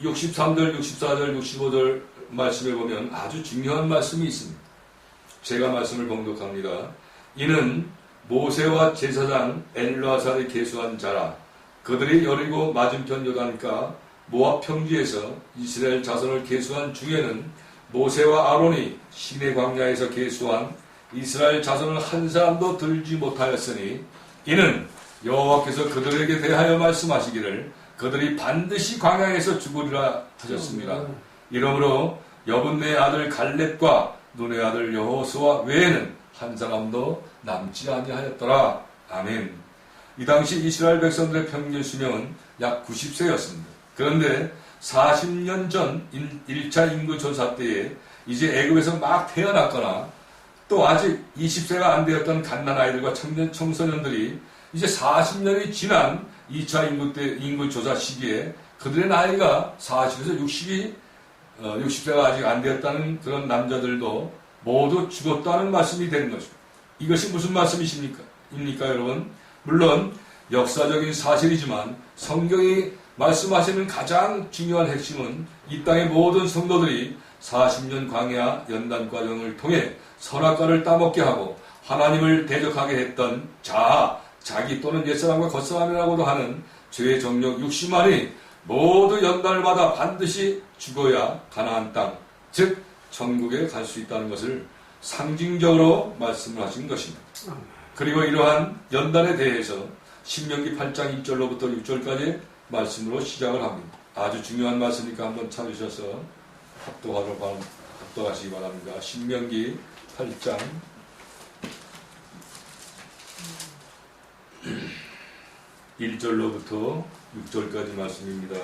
63절, 64절, 65절 말씀에 보면 아주 중요한 말씀이 있습니다. 제가 말씀을 봉독합니다. 이는 모세와 제사장 엘르아살이 계수한 자라. 그들이 여리고 맞은편 요단가 모압 평지에서 이스라엘 자손을 계수한 중에는 모세와 아론이 시내 광야에서 계수한 이스라엘 자손을 한 사람도 들지 못하였으니, 이는 여호와께서 그들에게 대하여 말씀하시기를 그들이 반드시 광야에서 죽으리라 하셨습니다. 이러므로 여분네의 아들 갈렙과 눈의 아들 여호수아 외에는 한 사람도 남지 아니하였더라. 아멘. 이 당시 이스라엘 백성들의 평균 수명은 약 90세였습니다. 그런데 40년 전 1차 인구 조사 때에 이제 애굽에서 막 태어났거나 또 아직 20세가 안 되었던 갓난아이들과 청소년들이 이제 40년이 지난 2차 인구 조사 시기에 그들의 나이가 40에서 60세가 아직 안 되었다는 그런 남자들도 모두 죽었다는 말씀이 되는 것입니다. 이것이 무슨 말씀이십니까, 여러분? 물론 역사적인 사실이지만 성경이 말씀하시는 가장 중요한 핵심은 이 땅의 모든 성도들이 40년 광야 연단 과정을 통해 선악과를 따먹게 하고 하나님을 대적하게 했던 자기 또는 옛사람과 겉사람이라고도 하는 죄의 정력 60만이 모두 연단을 받아 반드시 죽어야 가나안 땅, 즉 천국에 갈 수 있다는 것을 상징적으로 말씀을 하신 것입니다. 그리고 이러한 연단에 대해서 신명기 8장 1절로부터 6절까지 말씀으로 시작을 합니다. 아주 중요한 말씀이니까 한번 찾으셔서 합독하시기 바랍니다. 신명기 8장 1절로부터 6절까지 말씀입니다.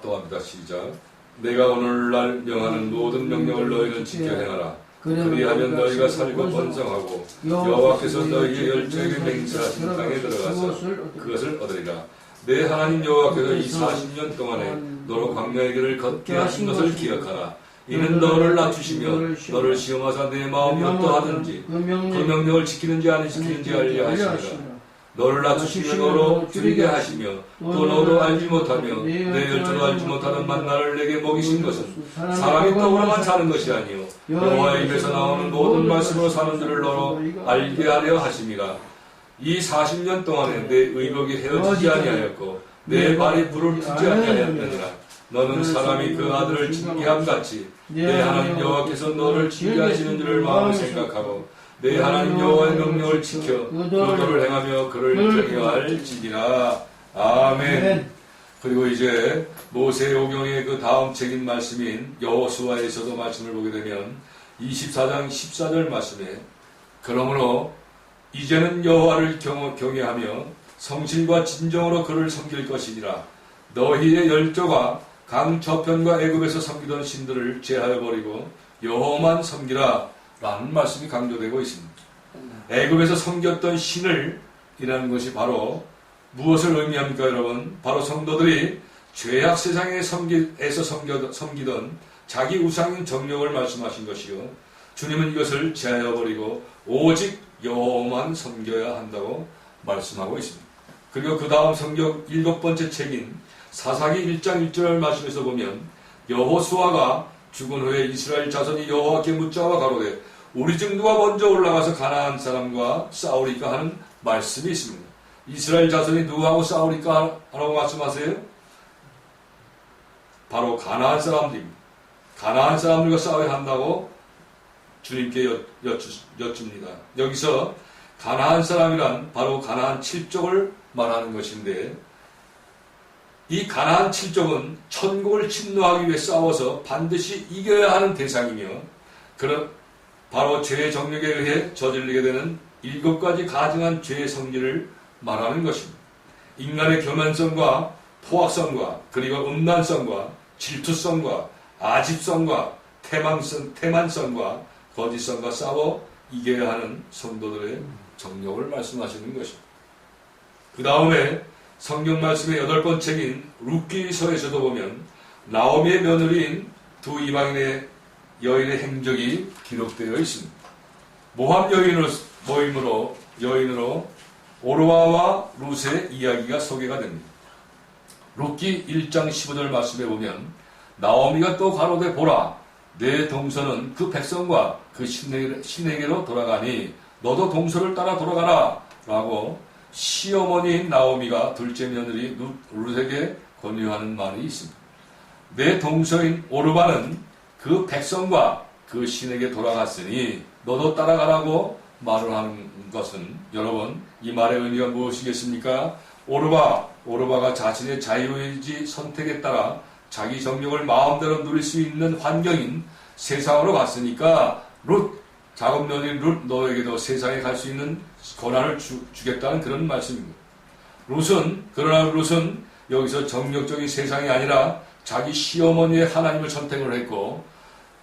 합독합니다. 시작. 내가 오늘날 명하는 모든 명령을 너희는 지켜 행하라. 그리하면 너희가 살고 번성하고 여호와께서 너희의 열정에 맹세하신 땅에 들어가서 그것을 얻으리라. 내 하나님 여호와께서 이 40년 동안에 너로 광야의 길을 걷게 하신 것을 기억하라. 이는 너를 낮추시며 너를 시험하사 내 마음이 어떠하든지 그 명령을 지키는지 안 지키는지 알려 하시니라. 너를 낮추시며 너로 줄이게 하시며 또 너도 알지 못하며 내 열조로 알지 못하는 만나를 내게 먹이신 것은 사람이 떡으로만 사는 것이 아니요 여호와의 입에서 나오는 모든 말씀으로 사는 줄을 너로 알게 하려 하심이라. 이 40년 동안에 내 의복이 헤어지지 아니하였고 내 발이 불을 트지 아니하였느니라. 너는 사람이 그 아들을 징계함같이 내 하나님 여호와께서 너를 징계하시는 줄을 마음에 생각하고 내 하나님 여호와의 명령을 지켜 그들을 행하며 그를 경외할지니라. 아멘. 그리고 이제 모세오경의 그 다음 책인 말씀인 여호수아에서도 말씀을 보게 되면 24장 14절 말씀에 그러므로 이제는 여호와를 경외하며 성실과 진정으로 그를 섬길 것이니라. 너희의 열조가 강 저편과 애굽에서 섬기던 신들을 제하여 버리고 여호와만 섬기라 라는 말씀이 강조되고 있습니다. 애굽에서 섬겼던 신을 이라는 것이 바로 무엇을 의미합니까 여러분? 바로 성도들이 죄악 세상에 섬기던 자기 우상인 정욕을 말씀하신 것이요, 주님은 이것을 제하여 버리고 오직 여호와만 섬겨야 한다고 말씀하고 있습니다. 그리고 그 다음 성경 7번째 책인 사사기 1장 1절 말씀에서 보면 여호수아가 죽은 후에 이스라엘 자손이 여호와께 묻자와 가로되 우리 중 누가 먼저 올라가서 가나안 사람과 싸우리까 하는 말씀이 있습니다. 이스라엘 자손이 누구하고 싸우리까 하라고 말씀하세요? 바로 가나안 사람들입니다. 가나안 사람들과 싸워야 한다고 주님께 여쭙니다. 여기서 가나안 사람이란 바로 가나안 7족을 말하는 것인데, 이 가나안 7족은 천국을 침노하기 위해 싸워서 반드시 이겨야 하는 대상이며, 그런 바로 죄의 정력에 의해 저질리게 되는 7가지 가증한 죄의 성질을 말하는 것입니다. 인간의 교만성과 포악성과 그리고 음란성과 질투성과 아집성과 태만성과 거짓성과 싸워 이겨야 하는 성도들의 정력을 말씀하시는 것입니다. 그 다음에 성경 말씀의 8번째인 룻기서에서도 보면 나오미의 며느리인 두 이방인의 여인의 행적이 기록되어 있습니다. 모함 여인으로 오르바와 룻의 이야기가 소개가 됩니다. 룻기 1장 15절 말씀에 보면 나오미가 또 가로되 보라, 내 동서는 그 백성과 그 신에게로 돌아가니 너도 동서를 따라 돌아가라 라고 시어머니인 나오미가 둘째 며느리 룻에게 권유하는 말이 있습니다. 내 동서인 오르바는 그 백성과 그 신에게 돌아갔으니 너도 따라가라고 말을 하는 것은, 여러분 이 말의 의미가 무엇이겠습니까? 오르바가 자신의 자유의지 선택에 따라 자기 정욕을 마음대로 누릴 수 있는 환경인 세상으로 갔으니까 작은 며느리 룻, 너에게도 세상에 갈 수 있는 권한을 주겠다는 그런 말씀입니다. 그러나 룻은 여기서 정욕적인 세상이 아니라 자기 시어머니의 하나님을 선택을 했고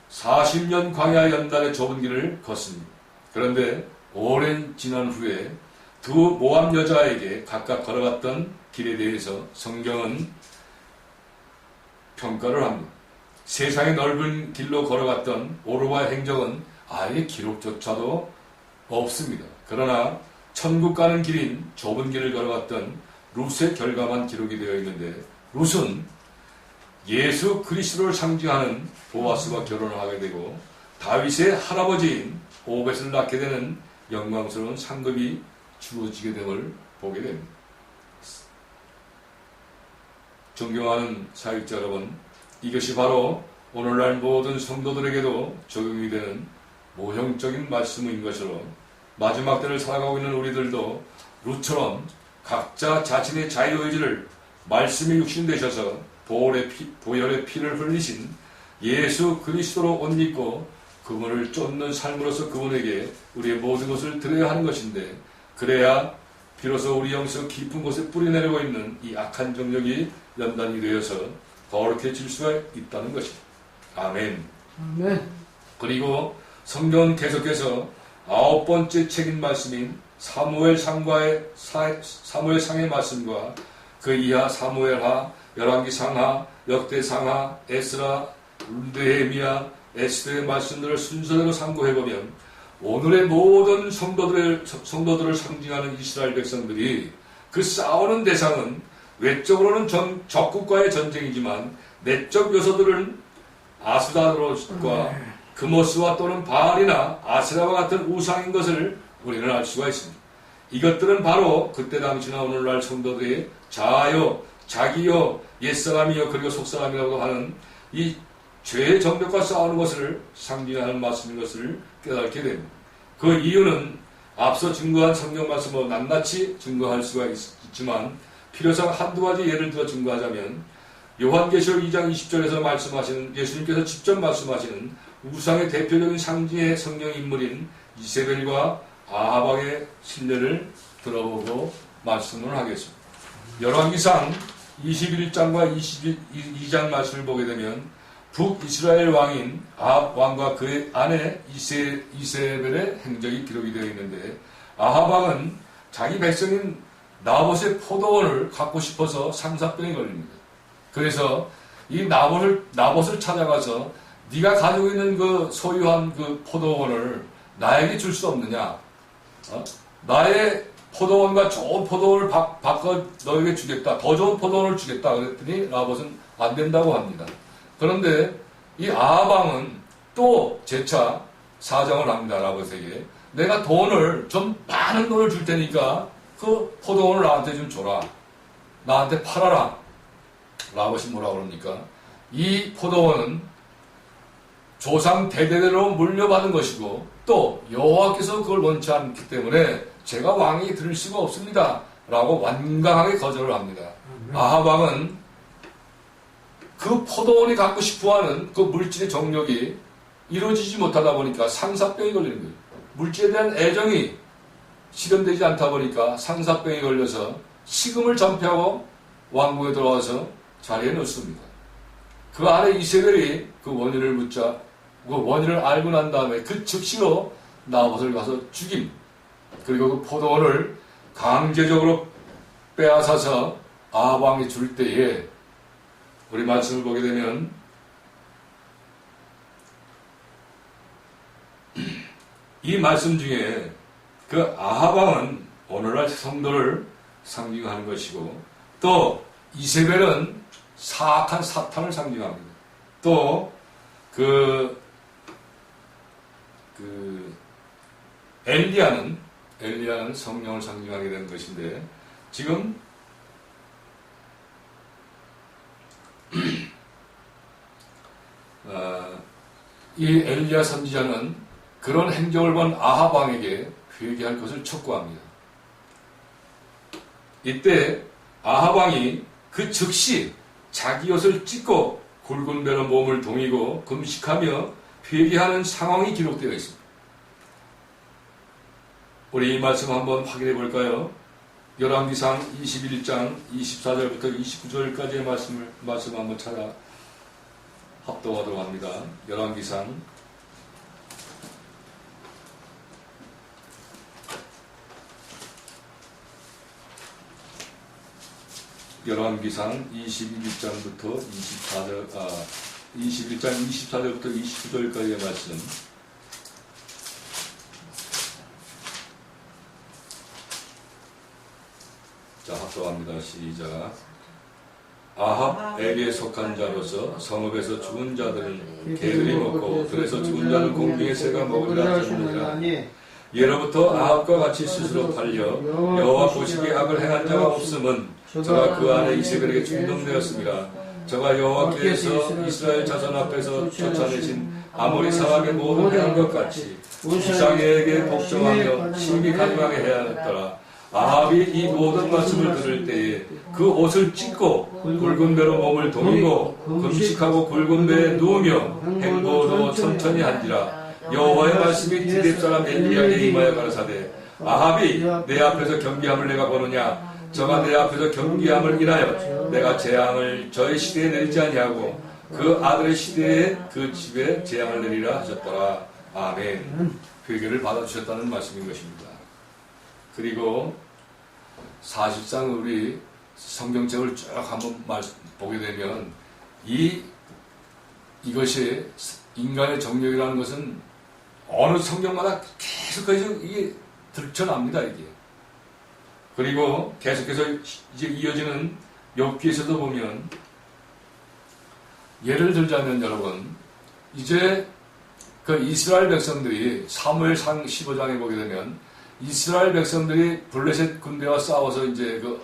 40년 광야 연단의 좁은 길을 걷습니다. 그런데 오랜 지난 후에 두 모함 여자에게 각각 걸어갔던 길에 대해서 성경은 평가를 합니다. 세상의 넓은 길로 걸어갔던 오르바의 행적은 아예 기록조차도 없습니다. 그러나 천국 가는 길인 좁은 길을 걸어갔던 룻의 결과만 기록이 되어 있는데, 룻은 예수 그리스도를 상징하는 보아스와 결혼을 하게 되고 다윗의 할아버지인 오벳을 낳게 되는 영광스러운 상급이 주어지게 됨을 보게 됩니다. 존경하는 사역자 여러분, 이것이 바로 오늘날 모든 성도들에게도 적용이 되는 모형적인 말씀인 것으로 마지막 때를 살아가고 있는 우리들도 룻처럼 각자 자신의 자유의지를 말씀이 육신되셔서 보혈의 피를 흘리신 예수 그리스도로 옷 입고 그분을 쫓는 삶으로서 그분에게 우리의 모든 것을 드려야 하는 것인데, 그래야 비로소 우리 영성 깊은 곳에 뿌리내리고 있는 이 악한 정력이 연단이 되어서 거룩해질 수가 있다는 것입니다. 아멘. 아멘. 그리고 성경은 계속해서 9번째 책인 말씀인 사무엘상의 말씀과 그 이하 사무엘하, 열왕기상하, 역대상하, 에스라, 느헤미야, 에스더의 말씀들을 순서대로 상고해보면 오늘의 모든 성도들을 상징하는 이스라엘 백성들이 그 싸우는 대상은 외적으로는 적국과의 전쟁이지만 내적 요소들은 아스다롯과 그모스와 또는 바알이나 아세라와 같은 우상인 것을 우리는 알 수가 있습니다. 이것들은 바로 그때 당시나 오늘날 성도들이 자아요, 자기요, 옛사람이요, 그리고 속사람이라고 하는 이 죄의 정력과 싸우는 것을 상징하는 말씀인 것을 깨닫게 됩니다. 그 이유는 앞서 증거한 성경 말씀으로 낱낱이 증거할 수가 있지만 필요상 한두 가지 예를 들어 증거하자면 요한계시록 2장 20절에서 말씀하시는 예수님께서 직접 말씀하시는 우상의 대표적인 상징의 성경 인물인 이세벨과 아하방의 신뢰를 들어보고 말씀을 하겠습니다. 열왕기상 21장과 22장 말씀을 보게 되면 북이스라엘 왕인 아합 왕과 그의 아내 이세벨의 행적이 기록이 되어 있는데 아합 왕은 자기 백성인 나봇의 포도원을 갖고 싶어서 상사병이 걸립니다. 그래서 이 나봇을 찾아가서 네가 가지고 있는 그 소유한 그 포도원을 나에게 줄 수 없느냐? 나의 포도원과 좋은 포도원을 바꿔 너에게 주겠다. 더 좋은 포도원을 주겠다. 그랬더니 나봇은 안 된다고 합니다. 그런데 이 아합왕은 또 재차 사정을 합니다. 나봇에게. 내가 좀 많은 돈을 줄 테니까 그 포도원을 나한테 좀 줘라. 나한테 팔아라. 나봇이 뭐라고 그럽니까? 이 포도원은 조상 대대로 물려받은 것이고 또 여호와께서 그걸 원치 않기 때문에 제가 왕이 될 수가 없습니다. 라고 완강하게 거절을 합니다. 아합 왕은 그 포도원이 갖고 싶어하는 그 물질의 정력이 이루어지지 못하다 보니까 상사병이 걸리는 거예요. 물질에 대한 애정이 실현되지 않다 보니까 상사병이 걸려서 식음을 전폐하고 왕궁에 들어와서 자리에 놓습니다. 그 안에 이세벨이 그 원인을 알고 난 다음에 그 즉시로 나봇을 가서 죽임. 그리고 그 포도원을 강제적으로 빼앗아서 아합 왕이 줄 때에 우리 말씀을 보게 되면 이 말씀 중에 그 아합 왕은 오늘날 성도를 상징하는 것이고 또 이세벨은 사악한 사탄을 상징합니다. 또 엘리야는 성령을 상징하게 되는 것인데 지금 이 엘리야 선지자는 그런 행적을 본 아합 왕에게 회개할 것을 촉구합니다. 이때 아합 왕이 그 즉시 자기 옷을 찢고 굵은 배로 몸을 동이고 금식하며 회개하는 상황이 기록되어 있습니다. 우리 이 말씀 한번 확인해 볼까요? 열왕기상 21장 24절부터 29절까지의 말씀 한번 찾아 합독하도록 합니다. 열왕기상 21장부터 21장 24절부터 29절까지의 말씀. 자, 합독합니다. 시작. 아합에게 속한 자로서 성읍에서 죽은 자들은 개들이 먹고 그래서 죽은 자는 공중의 새가 먹으리라 하셨느니라. 예로부터 아합과 같이 스스로 팔려 여호와 보시기에 악을 행한 자가 없음은 저가 그 안에 이세벨에게 충동되었습니다. 저가 여호와께서 이스라엘 자손 앞에서 쫓아내신 아모리 사람의 모든 행한 것 같이 이삭에게 복종하며 심히 간강하게 해야 했더라. 아합이 이 모든 말씀을 들을 때에 그 옷을 찢고 굵은 배로 몸을 동이고 금식하고 굵은 배에 누우며 행보도 천천히 한지라. 여호와의 말씀이 디뎁 사람 엘리야에게 임하여 가라사대 아합이 내 앞에서 경비함을 내가 보느냐. 저가 내 앞에서 경기함을 인하여 내가 재앙을 저의 시대에 내리지 아니하고 그 아들의 시대에 그 집에 재앙을 내리라 하셨더라. 아멘. 회개를 받아주셨다는 말씀인 것입니다. 그리고 사실상 우리 성경책을 쭉 한번 보게 되면 이것이 인간의 정력이라는 것은 어느 성경마다 계속해서 이게 들춰납니다, 이게. 그리고 계속해서 이제 이어지는 욥기에서도 보면, 예를 들자면 여러분, 이제 그 이스라엘 백성들이 사무엘상 15장에 보게 되면 이스라엘 백성들이 블레셋 군대와 싸워서 이제 그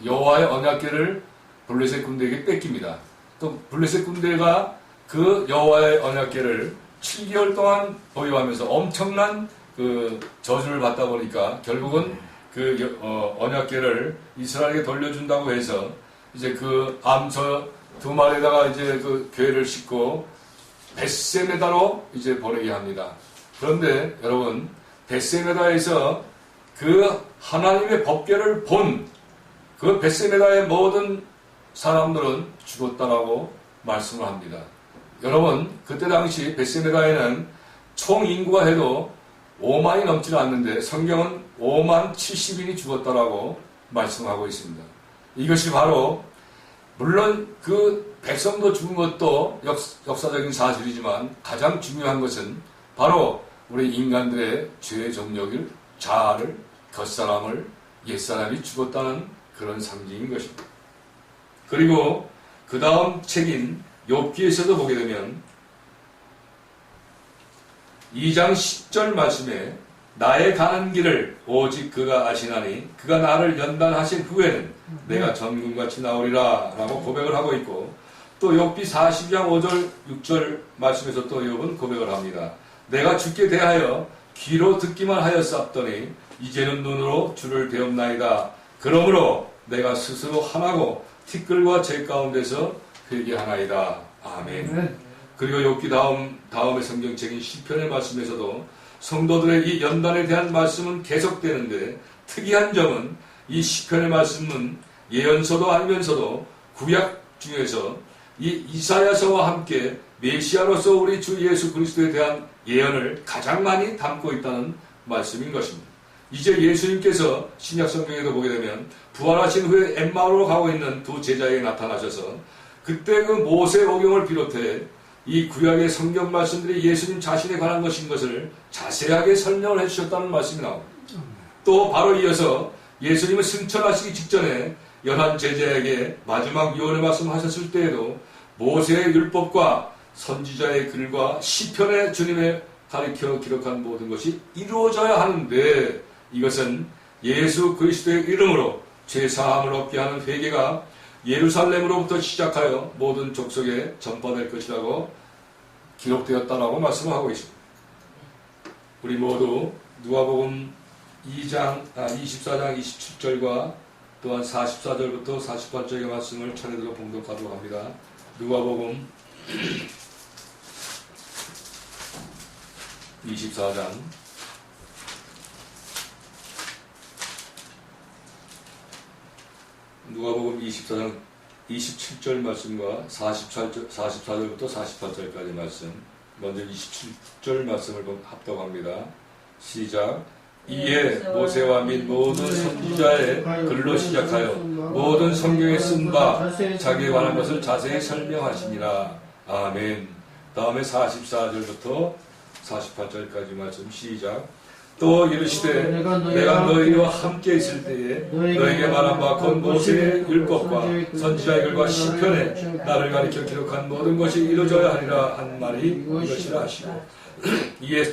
여호와의 언약궤를 블레셋 군대에게 뺏깁니다. 또 블레셋 군대가 그 여호와의 언약궤를 7개월 동안 보유하면서 엄청난 그 저주를 받다 보니까 결국은 그 언약궤를 이스라엘에게 돌려준다고 해서 이제 그 암소 2마리에다가 이제 그 궤를 싣고 벳세메다로 이제 보내게 합니다. 그런데 여러분, 벳세메다에서 그 하나님의 법궤를 본 그 벳세메다의 모든 사람들은 죽었다라고 말씀을 합니다. 여러분, 그때 당시 벳세메다에는 총 인구가 해도 5만이 넘지는 않는데 성경은 5만 70인이 죽었다라고 말씀하고 있습니다. 이것이 바로 물론 그 백성도 죽은 것도 역사적인 사실이지만 가장 중요한 것은 바로 우리 인간들의 죄의 정력을, 자아를, 겉사람을, 옛사람이 죽었다는 그런 상징인 것입니다. 그리고 그 다음 책인 욥기에서도 보게 되면 2장 10절 말씀에 나의 가는 길을 오직 그가 아시나니 그가 나를 연단하신 후에는 내가 전군같이 나오리라 라고 고백을 하고 있고, 또 욥기 40장 5절 6절 말씀에서 또 욥은 고백을 합니다. 내가 주께 대하여 귀로 듣기만 하였사옵더니 이제는 눈으로 주를 배움나이다. 그러므로 내가 스스로 화나고 티끌과 재 가운데서 회개하나이다. 아멘. 그리고 욥기 다음의 성경책인 시편의 말씀에서도 성도들의 이 연단에 대한 말씀은 계속되는데, 특이한 점은 이 시편의 말씀은 예언서도 아니면서도 구약 중에서 이 이사야서와 함께 메시아로서 우리 주 예수 그리스도에 대한 예언을 가장 많이 담고 있다는 말씀인 것입니다. 이제 예수님께서 신약 성경에도 보게 되면 부활하신 후에 엠마오로 가고 있는 두 제자에게 나타나셔서 그때 그 모세오경을 비롯해 이 구약의 성경 말씀들이 예수님 자신에 관한 것인 것을 자세하게 설명을 해주셨다는 말씀이 나옵니다. 또 바로 이어서 예수님은 승천하시기 직전에 연한 제자에게 마지막 유언의 말씀을 하셨을 때에도 모세의 율법과 선지자의 글과 시편의 주님의 가르쳐 기록한 모든 것이 이루어져야 하는데, 이것은 예수 그리스도의 이름으로 죄사함을 얻게 하는 회개가 예루살렘으로부터 시작하여 모든 족속에 전파될 것이라고 기록되었다라고 말씀을 하고 있습니다. 우리 모두 누가복음 24장 27절과 또한 44절부터 48절의 말씀을 차례대로 봉독하도록 합니다. 누가복음 24장 누가복음 24장 27절 말씀과 44절부터 48절까지 말씀, 먼저 27절 말씀을 합독합니다. 시작. 이에 모세와 및 모든 선지자의 글로 시작하여 모든 성경에 쓴 바 자기에 관한 것을 자세히 설명하시니라. 아멘. 다음에 44절부터 48절까지 말씀 시작. 또 이르시되 내가 너희와 함께 있을 때에 너희에게 말한 바 곧 모세의 율법과 선지자의 글과 시편에 나를 가리켜 기록한 모든 것이 이루어져야 하리라 한 말이 이것이라 하시고, 이에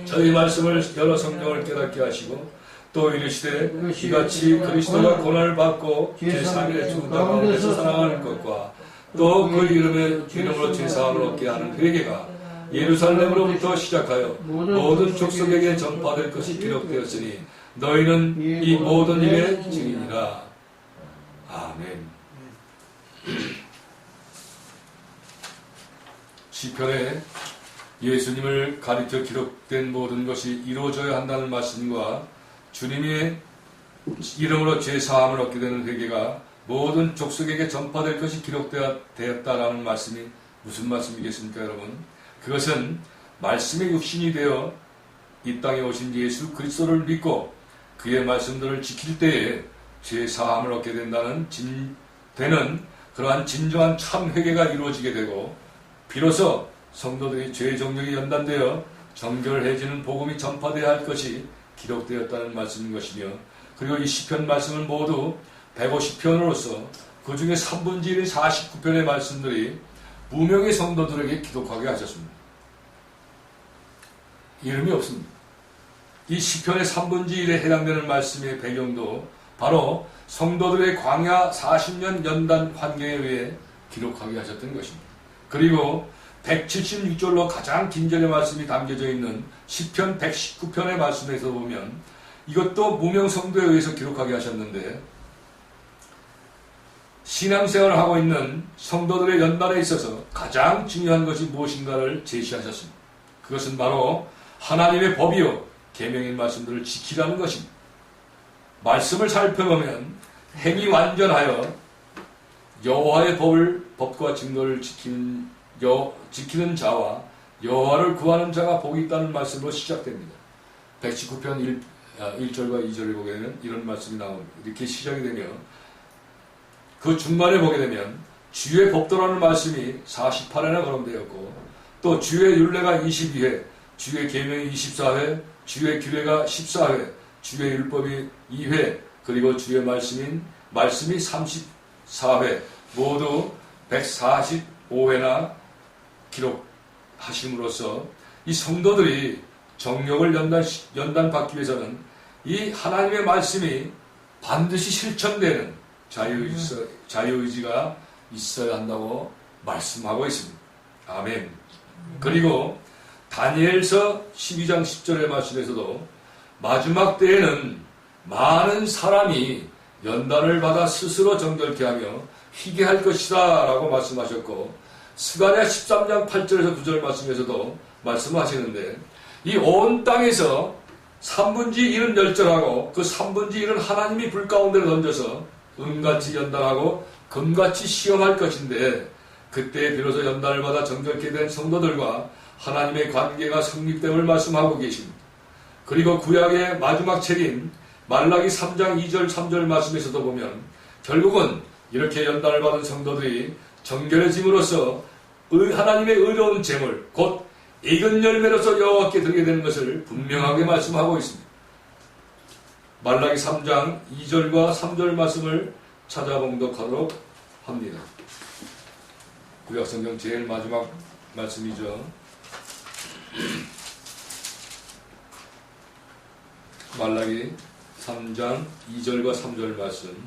저희 말씀을 여러 성경을 깨닫게 하시고, 또 이르시되 이같이 그리스도가 고난을 받고 제3일에 죽은 자 가운데서 살아나는 것과 또 그 이름으로 제사함을 얻게 하는 회개가 예루살렘으로부터 시작하여 모든 족속에게 전파될 것이 기록되었으니 너희는 이 모든 일의 증인이라. 아멘. 시편에 예수님을 가리켜 기록된 모든 것이 이루어져야 한다는 말씀과 주님의 이름으로 죄 사함을 얻게 되는 회개가 모든 족속에게 전파될 것이 기록되었다라는 말씀이 무슨 말씀이겠습니까, 여러분? 그것은 말씀의 육신이 되어 이 땅에 오신 예수 그리스도를 믿고 그의 말씀들을 지킬 때에 죄 사함을 얻게 된다는 그러한 진정한 참 회개가 이루어지게 되고, 비로소 성도들이 죄의 정력이 연단되어 정결해지는 복음이 전파되어야 할 것이 기록되었다는 말씀인 것이며, 그리고 이 시편 말씀은 모두 150편으로서 그 중에 3분의 1인 49편의 말씀들이 무명의 성도들에게 기록하게 하셨습니다. 이름이 없습니다. 이 시편의 3분의 1에 해당되는 말씀의 배경도 바로 성도들의 광야 40년 연단 환경에 의해 기록하게 하셨던 것입니다. 그리고 176절로 가장 긴 절의 말씀이 담겨져 있는 시편 119편의 말씀에서 보면 이것도 무명 성도에 의해서 기록하게 하셨는데, 신앙생활을 하고 있는 성도들의 연단에 있어서 가장 중요한 것이 무엇인가를 제시하셨습니다. 그것은 바로 하나님의 법이요 계명인 말씀들을 지키라는 것입니다. 말씀을 살펴보면 행이 완전하여 여호와의 법과 증거를 지키는 자와 여호와를 구하는 자가 복이 있다는 말씀으로 시작됩니다. 119편 1절과 2절을 보게 되면 이런 말씀이 나옵니다. 이렇게 시작이 되며 그 중간에 보게 되면 주의 법도라는 말씀이 48회나 거론되었고, 또 주의 율례가 22회, 주의 계명이 24회, 주의 규례가 14회, 주의 율법이 2회, 그리고 주의 말씀이 34회, 모두 145회나 기록하심으로써 이 성도들이 정욕을 연단받기 위해서는 이 하나님의 말씀이 반드시 실천되는 자유의지가 있어야 한다고 말씀하고 있습니다. 아멘. 그리고 다니엘서 12장 10절의 말씀에서도 마지막 때에는 많은 사람이 연단을 받아 스스로 정결케 하며 희게할 것이다 라고 말씀하셨고, 스가랴 13장 8절에서 9절 말씀에서도 말씀하시는데, 이 온 땅에서 3분의 1은 멸절하고 그 3분의 1은 하나님이 불 가운데 던져서 은같이 연단하고 금같이 시험할 것인데, 그때 비로소 연단을 받아 정결케 된 성도들과 하나님의 관계가 성립됨을 말씀하고 계십니다. 그리고 구약의 마지막 책인 말라기 3장 2절 3절 말씀에서도 보면 결국은 이렇게 연단을 받은 성도들이 정결해짐으로써 하나님의 의로운 제물, 곧 익은 열매로서 여호와께 드리게 되는 것을 분명하게 말씀하고 있습니다. 말라기 3장 2절과 3절 말씀을 찾아봉독하도록 합니다. 구약성경 제일 마지막 말씀이죠. 말라기 3장 2절과 3절 말씀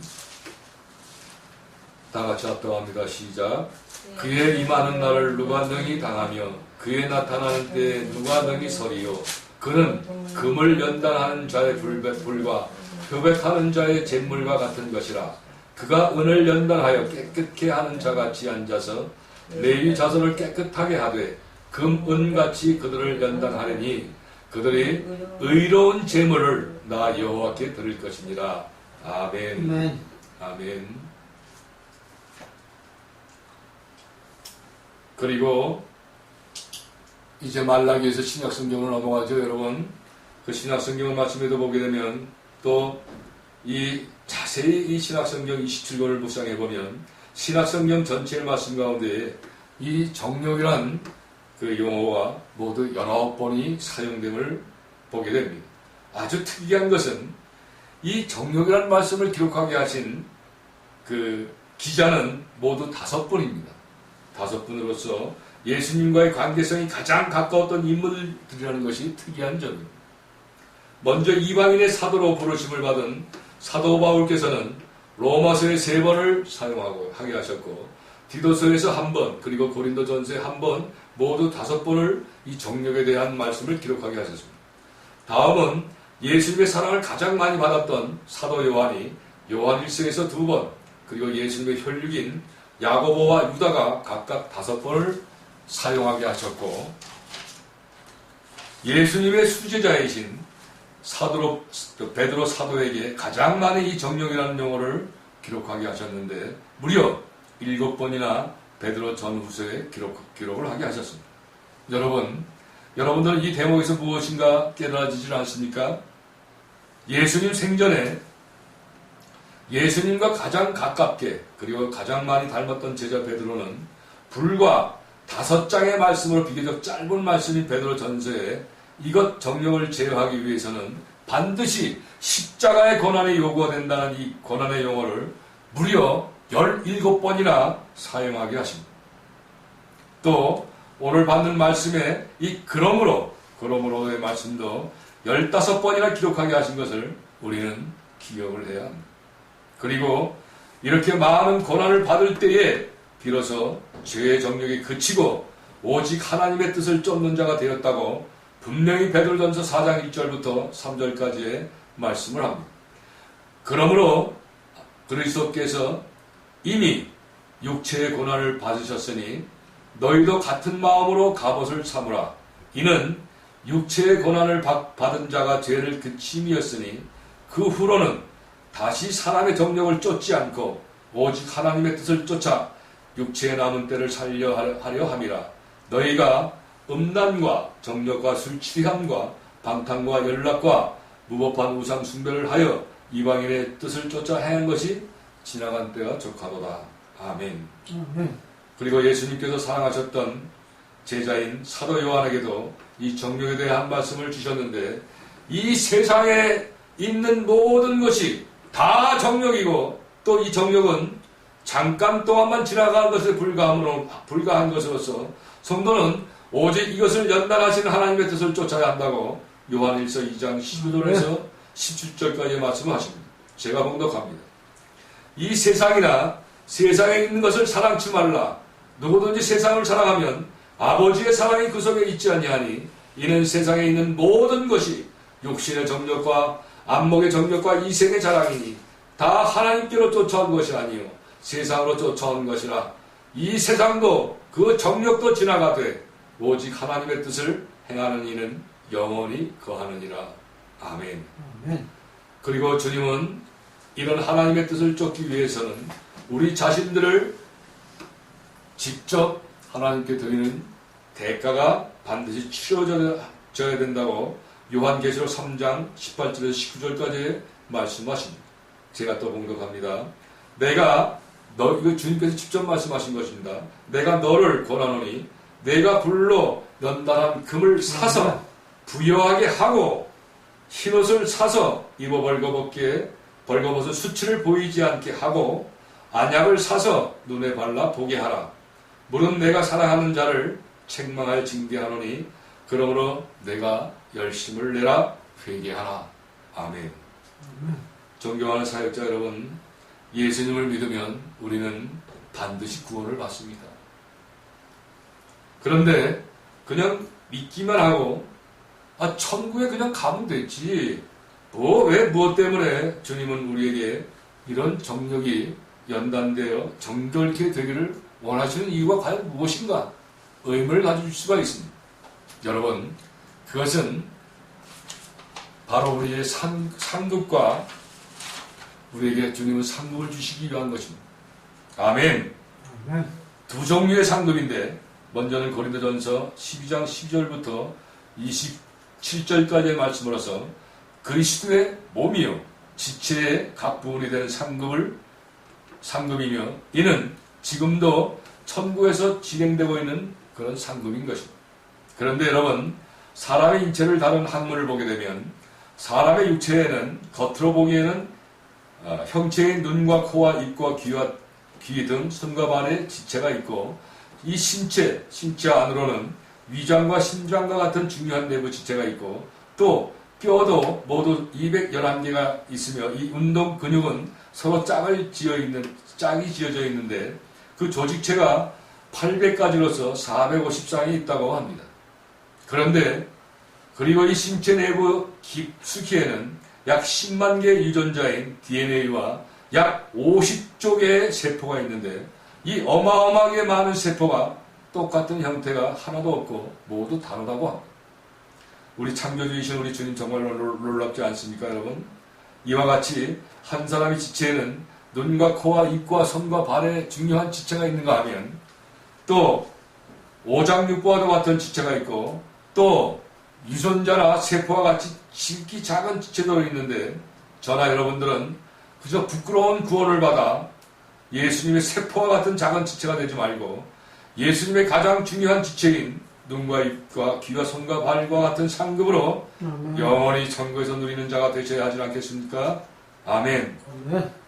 다같이 합독합니다. 시작. 그의 임하는 날을 누가 능히 당하며 그의 나타나는 때에 누가 능히 서리요. 그는 금을 연단하는 자의 불과 표백하는 자의 잿물과 같은 것이라. 그가 은을 연단하여 깨끗게 하는 자같이 앉아서 레위 자손을 깨끗하게 하되 금, 은같이 그들을 연단하려니 그들이 의로운 제물을 나 여호와께 드릴 것이니라. 아멘. 아멘. 아멘. 그리고 이제 말라기에서 신약성경으로 넘어가죠, 여러분. 그 신약성경을 말씀에도 보게 되면 또 이 자세히 이 신약성경 27권을 묵상해 보면 신약성경 전체의 말씀 가운데 이 정욕이란 그 용어가 모두 19번이 사용됨을 보게 됩니다. 아주 특이한 것은 이 정욕이라는 말씀을 기록하게 하신 그 기자는 모두 5분입니다. 5분으로서 예수님과의 관계성이 가장 가까웠던 인물들이라는 것이 특이한 점입니다. 먼저 이방인의 사도로 부르심을 받은 사도 바울께서는 로마서에 3번을 사용하게 하셨고, 디도서에서 1번, 그리고 고린도전서에 1번, 모두 5번을 이 정욕에 대한 말씀을 기록하게 하셨습니다. 다음은 예수님의 사랑을 가장 많이 받았던 사도 요한이 요한 1서에서 2번, 그리고 예수님의 혈육인 야고보와 유다가 각각 5번을 사용하게 하셨고, 예수님의 수제자이신 베드로 사도에게 가장 많은 이 정령이라는 용어를 기록하게 하셨는데 무려 7번이나 베드로 전후서에 기록을 하게 하셨습니다. 여러분들은 이 대목에서 무엇인가 깨달아지질 않습니까? 예수님 생전에 예수님과 가장 가깝게 그리고 가장 많이 닮았던 제자 베드로는 불과 5장의 말씀으로 비교적 짧은 말씀인 베드로 전서에 이것 정령을 제어하기 위해서는 반드시 십자가의 고난이 요구가 된다는 이 고난의 용어를 무려 17번이나 사용하게 하십니다. 또 오늘 받는 말씀에 이 그러므로의 말씀도 15번이나 기록하게 하신 것을 우리는 기억을 해야 합니다. 그리고 이렇게 많은 고난을 받을 때에 비로소 죄의 정력이 그치고 오직 하나님의 뜻을 쫓는 자가 되었다고 분명히 베드로전서 4장 1절부터 3절까지의 말씀을 합니다. 그러므로 그리스도께서 이미 육체의 고난을 받으셨으니 너희도 같은 마음으로 갑옷을 삼으라. 이는 육체의 고난을 받은 자가 죄를 그침이었으니 그 후로는 다시 사람의 정력을 쫓지 않고 오직 하나님의 뜻을 쫓아 육체의 남은 때를 살려 하려 함이라. 너희가 음란과 정력과 술취함과 방탕과 연락과 무법한 우상 숭배를 하여 이방인의 뜻을 쫓아 행한 것이 지나간 때가 족하도다. 아멘. 그리고 예수님께서 사랑하셨던 제자인 사도 요한에게도 이 정력에 대해 한 말씀을 주셨는데 이 세상에 있는 모든 것이 다 정력이고 또 이 정력은 잠깐 동안만 지나간 것에 불과한 것으로서 성도는 오직 이것을 연단하시는 하나님의 뜻을 쫓아야 한다고 요한일서 2장 15절에서 17절까지의 말씀을 하십니다. 제가 봉독합니다. 이 세상이나 세상에 있는 것을 사랑치 말라. 누구든지 세상을 사랑하면 아버지의 사랑이 그 속에 있지 아니하니 이는 세상에 있는 모든 것이 육신의 정력과 안목의 정력과 이생의 자랑이니 다 하나님께로 쫓아온 것이 아니요 세상으로 쫓아온 것이라. 이 세상도 그 정력도 지나가되 오직 하나님의 뜻을 행하는 이는 영원히 거하느니라. 아멘. 그리고 주님은 이런 하나님의 뜻을 쫓기 위해서는 우리 자신들을 직접 하나님께 드리는 대가가 반드시 치러져야 된다고 요한계시록 3장 18절에서 19절까지 말씀하십니다. 제가 또 봉독합니다. 이거 주님께서 직접 말씀하신 것입니다. 내가 너를 권하노니 내가 불로 연단한 금을 사서 부여하게 하고 흰옷을 사서 입어 벌거벗은 수치를 보이지 않게 하고 안약을 사서 눈에 발라 보게 하라. 물은 내가 사랑하는 자를 책망하여 징계하노니 그러므로 내가 열심을 내라 회개하라. 아멘. 존경하는 사역자 여러분, 예수님을 믿으면 우리는 반드시 구원을 받습니다. 그런데 그냥 믿기만 하고 천국에 그냥 가면 됐지. 왜 무엇 때문에 주님은 우리에게 이런 정력이 연단되어 정결케 되기를 원하시는 이유가 과연 무엇인가? 의문을 가질 수가 있습니다. 여러분, 그것은 바로 우리의 상급과 우리에게 주님은 상급을 주시기 위한 것입니다. 아멘. 두 종류의 상급인데 먼저는 고린도전서 12장 12절부터 27절까지의 말씀으로서 그리스도의 몸이요 지체의 각 부분이 되는 상급이며 이는 지금도 천국에서 진행되고 있는 그런 상급인 것입니다. 그런데 여러분, 사람의 인체를 다룬 학문을 보게 되면 사람의 육체에는 겉으로 보기에는 형체의 눈과 코와 입과 귀 등 손과 발의 지체가 있고 이 신체 안으로는 위장과 심장과 같은 중요한 내부 지체가 있고 또 뼈도 모두 211개가 있으며 이 운동 근육은 서로 짝이 지어져 있는데 그 조직체가 800가지로서 450쌍이 있다고 합니다. 그런데 그리고 이 신체 내부 깊숙이에는 약 10만 개의 유전자인 DNA와 약 50조 개의 세포가 있는데 이 어마어마하게 많은 세포가 똑같은 형태가 하나도 없고 모두 다르다고 합니다. 우리 창조주이신 우리 주님 정말 놀랍지 않습니까, 여러분? 이와 같이 한 사람의 지체에는 눈과 코와 입과 손과 발에 중요한 지체가 있는가 하면 또 오장육부와도 같은 지체가 있고 또 유전자나 세포와 같이 지극히 작은 지체도 있는데 저나 여러분들은 그저 부끄러운 구원을 받아 예수님의 세포와 같은 작은 지체가 되지 말고 예수님의 가장 중요한 지체인 눈과 입과 귀와 손과 발과 같은 상급으로 영원히 천국에서 누리는 자가 되셔야 하지 않겠습니까? 아멘.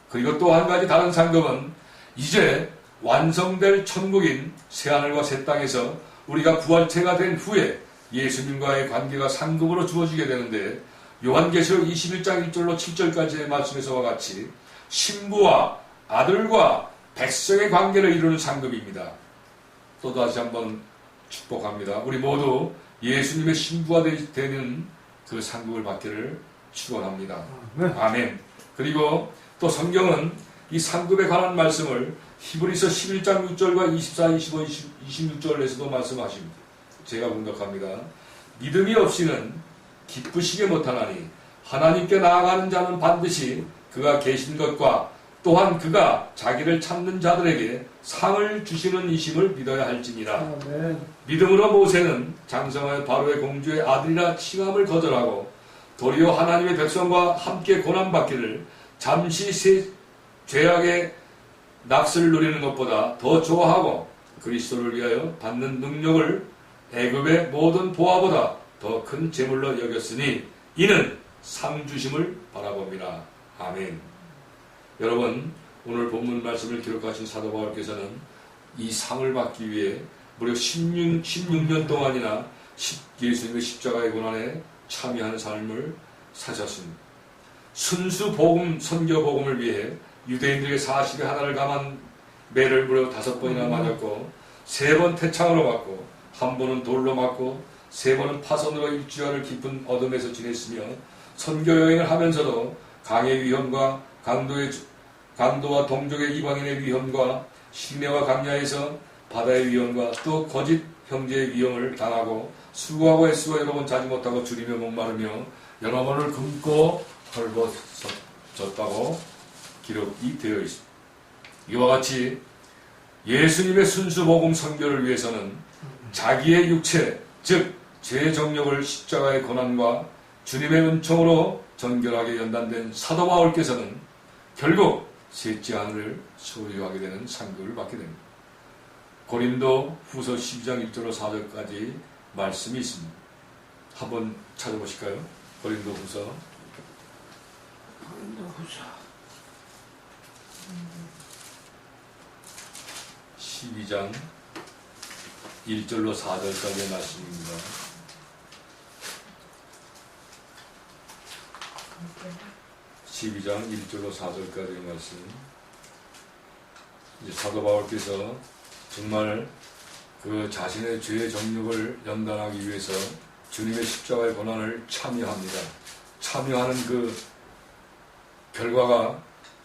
그리고 또 한 가지 다른 상급은 이제 완성될 천국인 새하늘과 새 땅에서 우리가 부활체가 된 후에 예수님과의 관계가 상급으로 주어지게 되는데 요한계시록 21장 1절로 7절까지의 말씀에서와 같이 신부와 아들과 백성의 관계를 이루는 상급입니다. 또 다시 한번 축복합니다. 우리 모두 예수님의 신부가 되는 그 상급을 받기를 축원합니다. 아멘. 그리고 또 성경은 이 상급에 관한 말씀을 히브리서 11장 6절과 24, 25, 26절에서도 말씀하십니다. 제가 분석합니다. 믿음이 없이는 기쁘시게 못하나니 하나님께 나아가는 자는 반드시 그가 계신 것과 또한 그가 자기를 찾는 자들에게 상을 주시는 이심을 믿어야 할지니라. 아멘. 믿음으로 모세는 장성하여 바로의 공주의 아들이라 칭함을 거절하고 도리어 하나님의 백성과 함께 고난받기를 잠시 죄악의 낙슬을 누리는 것보다 더 좋아하고 그리스도를 위하여 받는 능력을 애굽의 모든 보화보다 더 큰 재물로 여겼으니 이는 상 주심을 바라봅니다. 아멘. 여러분, 오늘 본문 말씀을 기록하신 사도 바울께서는 이 상을 받기 위해 무려 16년 동안이나 예수님의 십자가의 고난에 참여하는 삶을 사셨습니다. 순수 복음, 선교 복음을 위해 유대인들에게 40에 하나를 감한 매를 무려 5번이나 맞았고 3번 태창으로 맞고 1번은 돌로 맞고 3번은 파선으로 일주일을 깊은 어둠에서 지냈으며 선교 여행을 하면서도 강의 위험과 강도와 동족의 이방인의 위험과 시내와 강야에서 바다의 위험과 또 거짓 형제의 위험을 당하고 수고하고 애쓰고 여러 번 자지 못하고 주리며 목마르며 여러 번을 굶고 헐벗었다고 기록이 되어 있습니다. 이와 같이 예수님의 순수 복음 선교를 위해서는 자기의 육체, 즉 죄정력을 십자가의 고난과 주님의 은총으로 정결하게 연단된 사도 바울께서는 결국 셋째 하늘을 소유하게 되는 상급을 받게 됩니다. 고린도 후서 12장 1절로 4절까지 말씀이 있습니다. 한번 찾아보실까요? 고린도 후서 12장 1절로 4절까지의 말씀입니다. (12장 1절로 4절까지의 말씀). 이제 사도 바울께서 정말 그 자신의 죄의 정욕을 연단하기 위해서 주님의 십자가의 고난을 참여합니다. 참여하는 그 결과가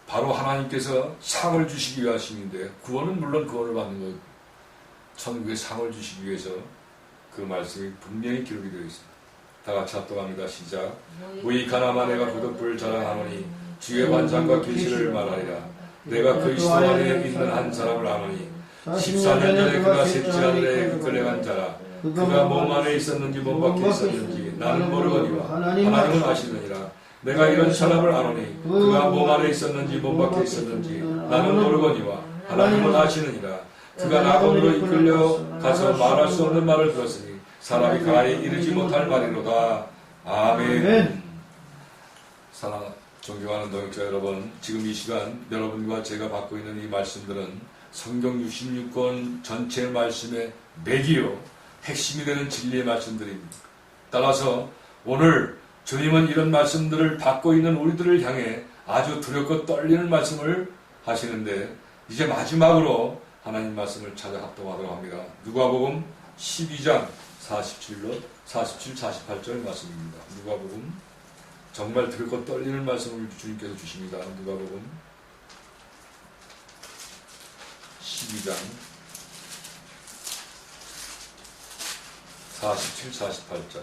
바로 하나님께서 상을 주시기 위하심인데, 구원은 물론 구원을 받는 것, 천국의 상을 주시기 위해서 그 말씀이 분명히 기록이 되어 있습니다. 다 같이 합독합니다. 시작. 무익하나마 내가 부득불 자랑하노니 주의 반찬과 계시를 말하리라. 내가 그리스도 안에 있는 한 사람을 아노니 14년 전에 그가 셋째 하늘에 이끌려간 자라. 그가 몸 안에 있었는지 몸 밖에 있었는지 나는 모르거니와 하나님은 아시느니라. 내가 이런 사람을 아노니 그가 몸 안에 있었는지 몸 밖에 있었는지 나는 모르거니와 하나님은 아시느니라. 그가 낙원으로 이끌려 가서 말할 수 없는 말을 들었으니 사람이 가히 이르지 못할 말이로다. 아멘. 사랑 존경하는 동역자 여러분, 지금 이 시간 여러분과 제가 받고 있는 이 말씀들은 성경 66권 전체 말씀의 맥이요 핵심이 되는 진리의 말씀들입니다. 따라서 오늘 주님은 이런 말씀들을 받고 있는 우리들을 향해 아주 두렵고 떨리는 말씀을 하시는데, 이제 마지막으로 하나님 말씀을 찾아 합동하도록 합니다. 누가복음 12장 47, 48절 말씀입니다. 누가복음, 정말 들고 떨리는 말씀을 주님께서 주십니다. 누가복음 12장 47, 48절.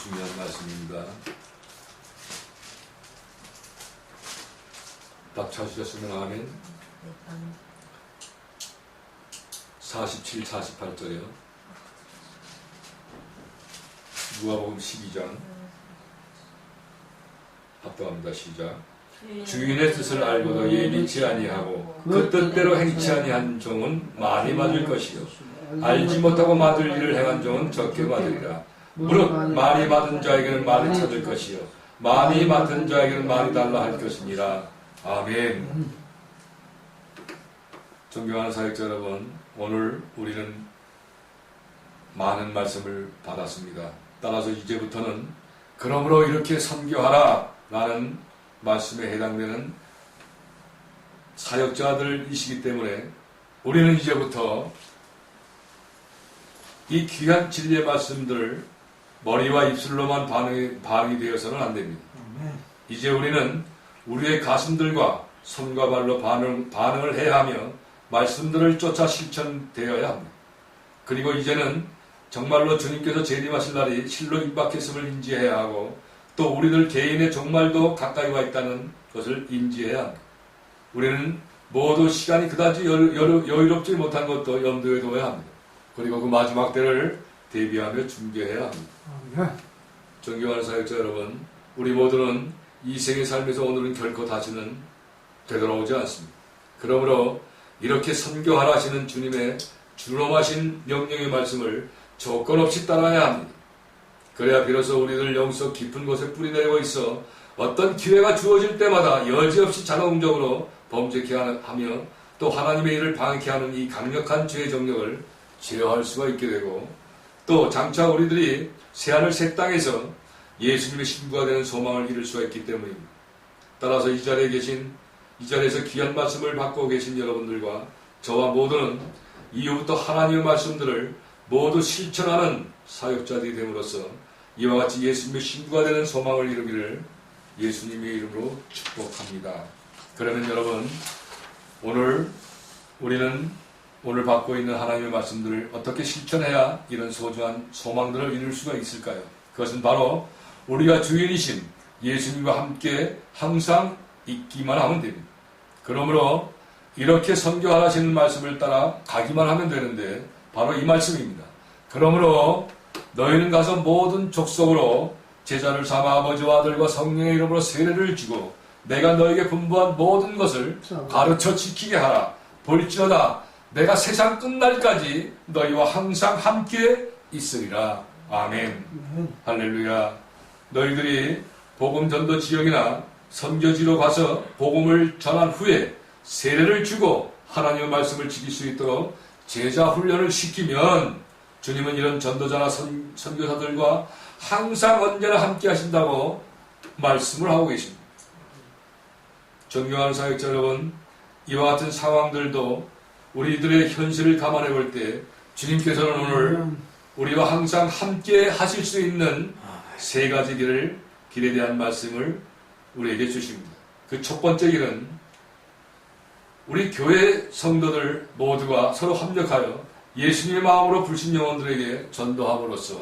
중요한 말씀입니다. 딱 찾으셨으면 아멘. 47, 48절이요. 누가복음 12장. 합독합니다. 시작. 주인의 뜻을 알고도 예비치 아니하고 그 뜻대로 행치 아니한 종은 많이 맞을 것이요 알지 못하고 맞을 일을 행한 종은 적게 맞으리라. 무릇 많이 받은 자에게는 많이 찾을 것이요 많이 맡은 자에게는 많이 달라 할 것이니라. 아멘. 존경하는 사역자 여러분, 오늘 우리는 많은 말씀을 받았습니다. 따라서 이제부터는 그러므로 이렇게 선교하라 라는 말씀에 해당되는 사역자들이시기 때문에 우리는 이제부터 이 귀한 진리의 말씀들을 머리와 입술로만 반응이 되어서는 안 됩니다. 이제 우리는 우리의 가슴들과 손과 발로 반응을 해야 하며 말씀들을 쫓아 실천되어야 합니다. 그리고 이제는 정말로 주님께서 재림하실 날이 실로 임박했음을 인지해야 하고 또 우리들 개인의 종말도 가까이 와 있다는 것을 인지해야 합니다. 우리는 모두 시간이 그다지 여유롭지 못한 것도 염두에 둬야 합니다. 그리고 그 마지막 때를 대비하며 준비해야 합니다. 존경하는 사역자 여러분, 우리 모두는 이 생의 삶에서 오늘은 결코 다시는 되돌아오지 않습니다. 그러므로 이렇게 선교하라 하시는 주님의 준엄하신 명령의 말씀을 조건 없이 따라야 합니다. 그래야 비로소 우리들 영속 깊은 곳에 뿌리내리고 있어 어떤 기회가 주어질 때마다 여지없이 자동적으로 범죄케 하며 또 하나님의 일을 방해케 하는 이 강력한 죄의 정력을 제어할 수가 있게 되고 또 장차 우리들이 새하늘 새 땅에서 예수님의 신부가 되는 소망을 이룰 수가 있기 때문입니다. 따라서 이 자리에서 귀한 말씀을 받고 계신 여러분들과 저와 모두는 이후부터 하나님의 말씀들을 모두 실천하는 사역자들이 됨으로써 이와 같이 예수님의 신부가 되는 소망을 이루기를 예수님의 이름으로 축복합니다. 그러면 여러분, 우리는 오늘 받고 있는 하나님의 말씀들을 어떻게 실천해야 이런 소중한 소망들을 이룰 수가 있을까요? 그것은 바로 우리가 주인이신 예수님과 함께 항상 있기만 하면 됩니다. 그러므로 이렇게 선교하시는 말씀을 따라 가기만 하면 되는데 바로 이 말씀입니다. 그러므로 너희는 가서 모든 족속으로 제자를 삼아 아버지와 아들과 성령의 이름으로 세례를 주고 내가 너에게 분부한 모든 것을 가르쳐 지키게 하라. 볼지어다 내가 세상 끝날까지 너희와 항상 함께 있으리라. 아멘. 할렐루야. 너희들이 복음 전도 지역이나 선교지로 가서 복음을 전한 후에 세례를 주고 하나님의 말씀을 지킬 수 있도록 제자 훈련을 시키면 주님은 이런 전도자나 선교사들과 항상 언제나 함께 하신다고 말씀을 하고 계십니다. 존경하는 사역자 여러분, 이와 같은 상황들도 우리들의 현실을 감안해 볼 때 주님께서는 오늘 우리와 항상 함께 하실 수 있는 세 가지 길에 대한 말씀을 우리에게 주십니다. 그 첫 번째 길은 우리 교회 성도들 모두가 서로 협력하여 예수님의 마음으로 불신 영혼들에게 전도함으로써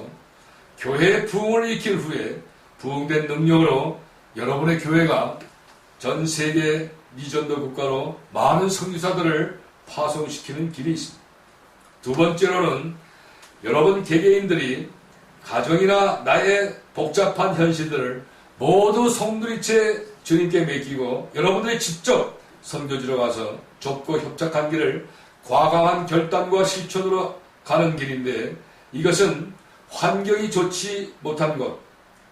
교회의 부흥을 익힌 후에 부흥된 능력으로 여러분의 교회가 전 세계 미전도 국가로 많은 선교사들을 파송시키는 길이 있습니다. 두 번째로는 여러분 개개인들이 가정이나 나의 복잡한 현실들을 모두 송두리째 주님께 맡기고 여러분들이 직접 선교지로 가서 좁고 협착한 길을 과감한 결단과 실천으로 가는 길인데 이것은 환경이 좋지 못한 것,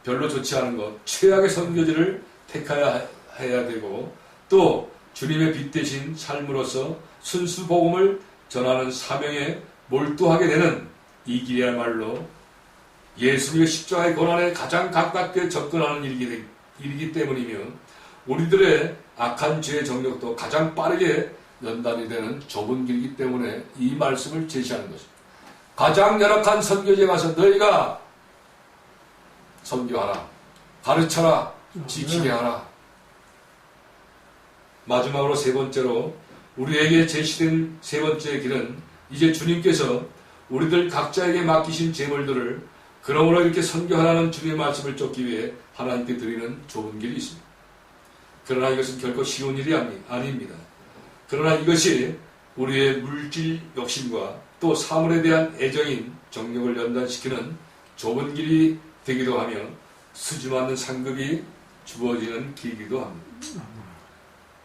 별로 좋지 않은 것, 최악의 선교지를 택해야 해야 되고 또 주님의 빛 대신 삶으로서 순수 복음을 전하는 사명에 몰두하게 되는 이 길이야말로 예수님의 십자가의 고난에 가장 가깝게 접근하는 일이기 때문이며 우리들의 악한 죄의 정력도 가장 빠르게 연단이 되는 좁은 길이기 때문에 이 말씀을 제시하는 것입니다. 가장 열악한 선교지에 가서 너희가 선교하라, 가르쳐라, 지키게 하라. 마지막으로 세 번째로 우리에게 제시된 세 번째 길은 이제 주님께서 우리들 각자에게 맡기신 재물들을 그러므로 이렇게 선교하라는 주님의 말씀을 쫓기 위해 하나님께 드리는 좁은 길이 있습니다. 그러나 이것은 결코 쉬운 일이 아닙니다. 그러나 이것이 우리의 물질 욕심과 또 사물에 대한 애정인 정욕을 연단시키는 좁은 길이 되기도 하며 수줍어하는 상급이 주어지는 길이기도 합니다.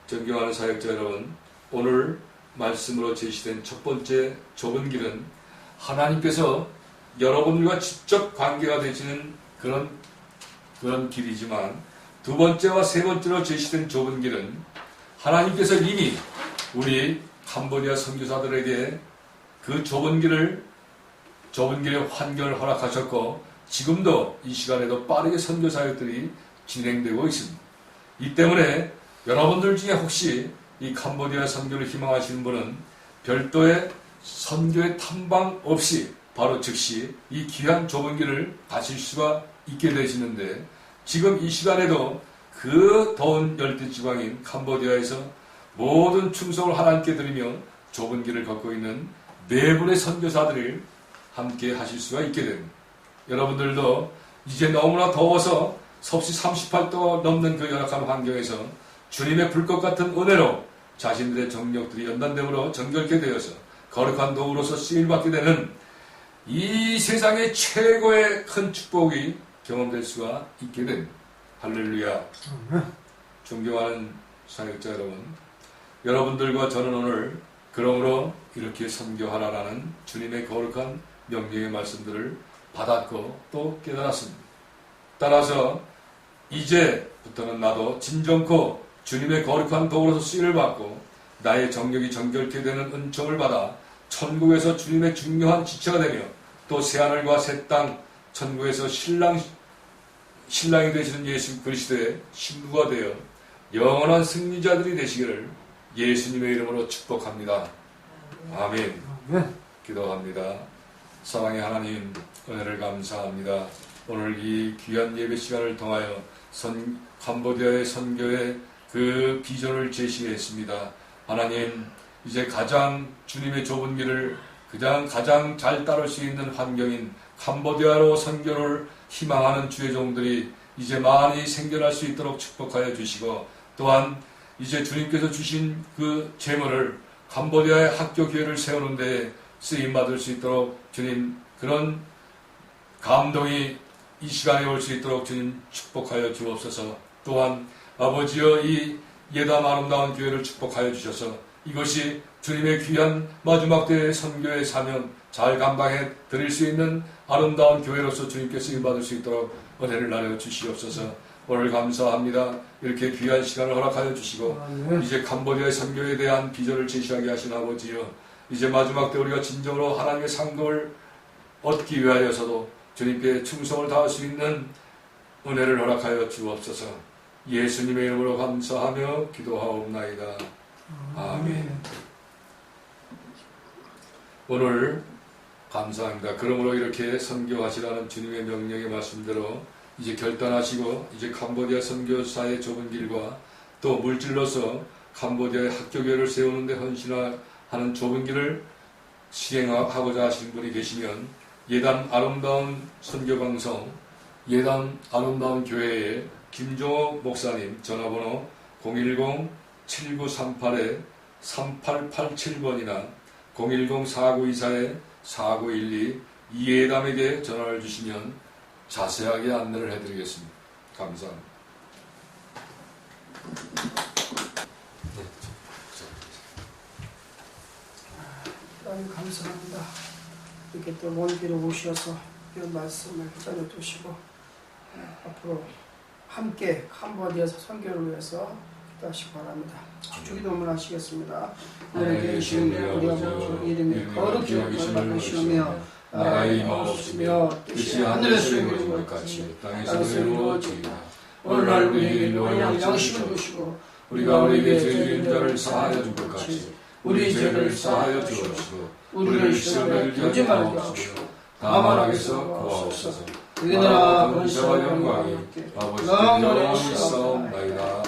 존경하는 사역자 여러분, 오늘 말씀으로 제시된 첫 번째 좁은 길은 하나님께서 여러분들과 직접 관계가 되시는 그런 길이지만, 두 번째와 세 번째로 제시된 좁은 길은 하나님께서 이미 우리 캄보디아 선교사들에게 그 좁은 길의 환경을 허락하셨고, 지금도 이 시간에도 빠르게 선교 사역들이 진행되고 있습니다. 이 때문에 여러분들 중에 혹시 이 캄보디아 선교를 희망하시는 분은 별도의 선교의 탐방 없이 바로 즉시 이 귀한 좁은 길을 가실 수가 있게 되시는데, 지금 이 시간에도 그 더운 열대지방인 캄보디아에서 모든 충성을 하나님께 드리며 좁은 길을 걷고 있는 네 분의 선교사들을 함께 하실 수가 있게 됩니다. 여러분들도 이제 너무나 더워서 섭씨 38도 넘는 그 열악한 환경에서 주님의 불꽃 같은 은혜로 자신들의 정력들이 연단됨으로 정결케 되어서 거룩한 도구로서 쓰임받게 되는 이 세상의 최고의 큰 축복이 경험될 수가 있게 됩니다. 할렐루야. 존경하는 사역자 여러분, 여러분들과 저는 오늘 그러므로 이렇게 선교하라라는 주님의 거룩한 명령의 말씀들을 받았고 또 깨달았습니다. 따라서 이제부터는 나도 진정코 주님의 거룩한 도구로서 쓰임을 받고 나의 정력이 정결케 되는 은총을 받아 천국에서 주님의 중요한 지체가 되며 또 새하늘과 새 땅 천국에서 신랑이 되시는 예수 그리스도의 신부가 되어 영원한 승리자들이 되시기를 예수님의 이름으로 축복합니다. 아멘. 기도합니다. 사랑의 하나님, 은혜를 감사합니다. 오늘 이 귀한 예배 시간을 통하여 캄보디아의 선교의 그 비전을 제시했습니다. 하나님, 이제 가장 주님의 좁은 길을 가장 잘 따를 수 있는 환경인 캄보디아로 선교를 희망하는 주의 종들이 이제 많이 생겨날 수 있도록 축복하여 주시고, 또한 이제 주님께서 주신 그 재물을 캄보디아의 학교 교회를 세우는 데 쓰임받을 수 있도록 주님, 그런 감동이 이 시간에 올 수 있도록 주님 축복하여 주옵소서. 또한 아버지여, 이 예담 아름다운 교회를 축복하여 주셔서 이것이 주님의 귀한 마지막 때의 선교의 사명 잘 감당해 드릴 수 있는 아름다운 교회로서 주님께 쓰임받을 수 있도록 은혜를 나눠 주시옵소서. 오늘 감사합니다. 이렇게 귀한 시간을 허락하여 주시고 이제 캄보디아의 선교에 대한 비전을 제시하게 하신 아버지여, 이제 마지막 때 우리가 진정으로 하나님의 상급을 얻기 위하여서도 주님께 충성을 다할 수 있는 은혜를 허락하여 주옵소서. 예수님의 이름으로 감사하며 기도하옵나이다. 아멘. 오늘 감사합니다. 그러므로 이렇게 선교하시라는 주님의 명령의 말씀대로 이제 결단하시고 이제 캄보디아 선교사의 좁은 길과 또 물질로서 캄보디아의 학교교회를 세우는 데 헌신하는 좁은 길을 시행하고자 하시는 분이 계시면 예단 아름다운 선교방송 예단 아름다운 교회의 김종호 목사님 전화번호 010-7938-3887번이나 010-4924-4912 이예담에게 전화를 주시면 자세하게 안내를 해드리겠습니다. 감사합니다. 감사합니다. 이렇게 또 먼길에 오셔서 이런 말씀을 전해주시고 앞으로 함께 캄보디아에서 선교를 위해서 기도하시기 바랍니다. 주기도문 하시겠습니다. 하늘에 계신 우리 아버지 이름이 거룩히 여기시며 나라의 임하옵시며 뜻이 하늘에서 이루어진 것 같이 땅에서 이루어지리라. 오늘날 우리에게 일용할 양식을 주시고 우리가 우리에게 죄 지은 자를 사하여 준 것 같이 우리 죄를 사하여 주옵시고 우리를 시험에 들지 말게 하옵시고 다만 악에서 구하옵소서. 이 나라 권세와 영광이 아버지 영원히 있사옵나이다.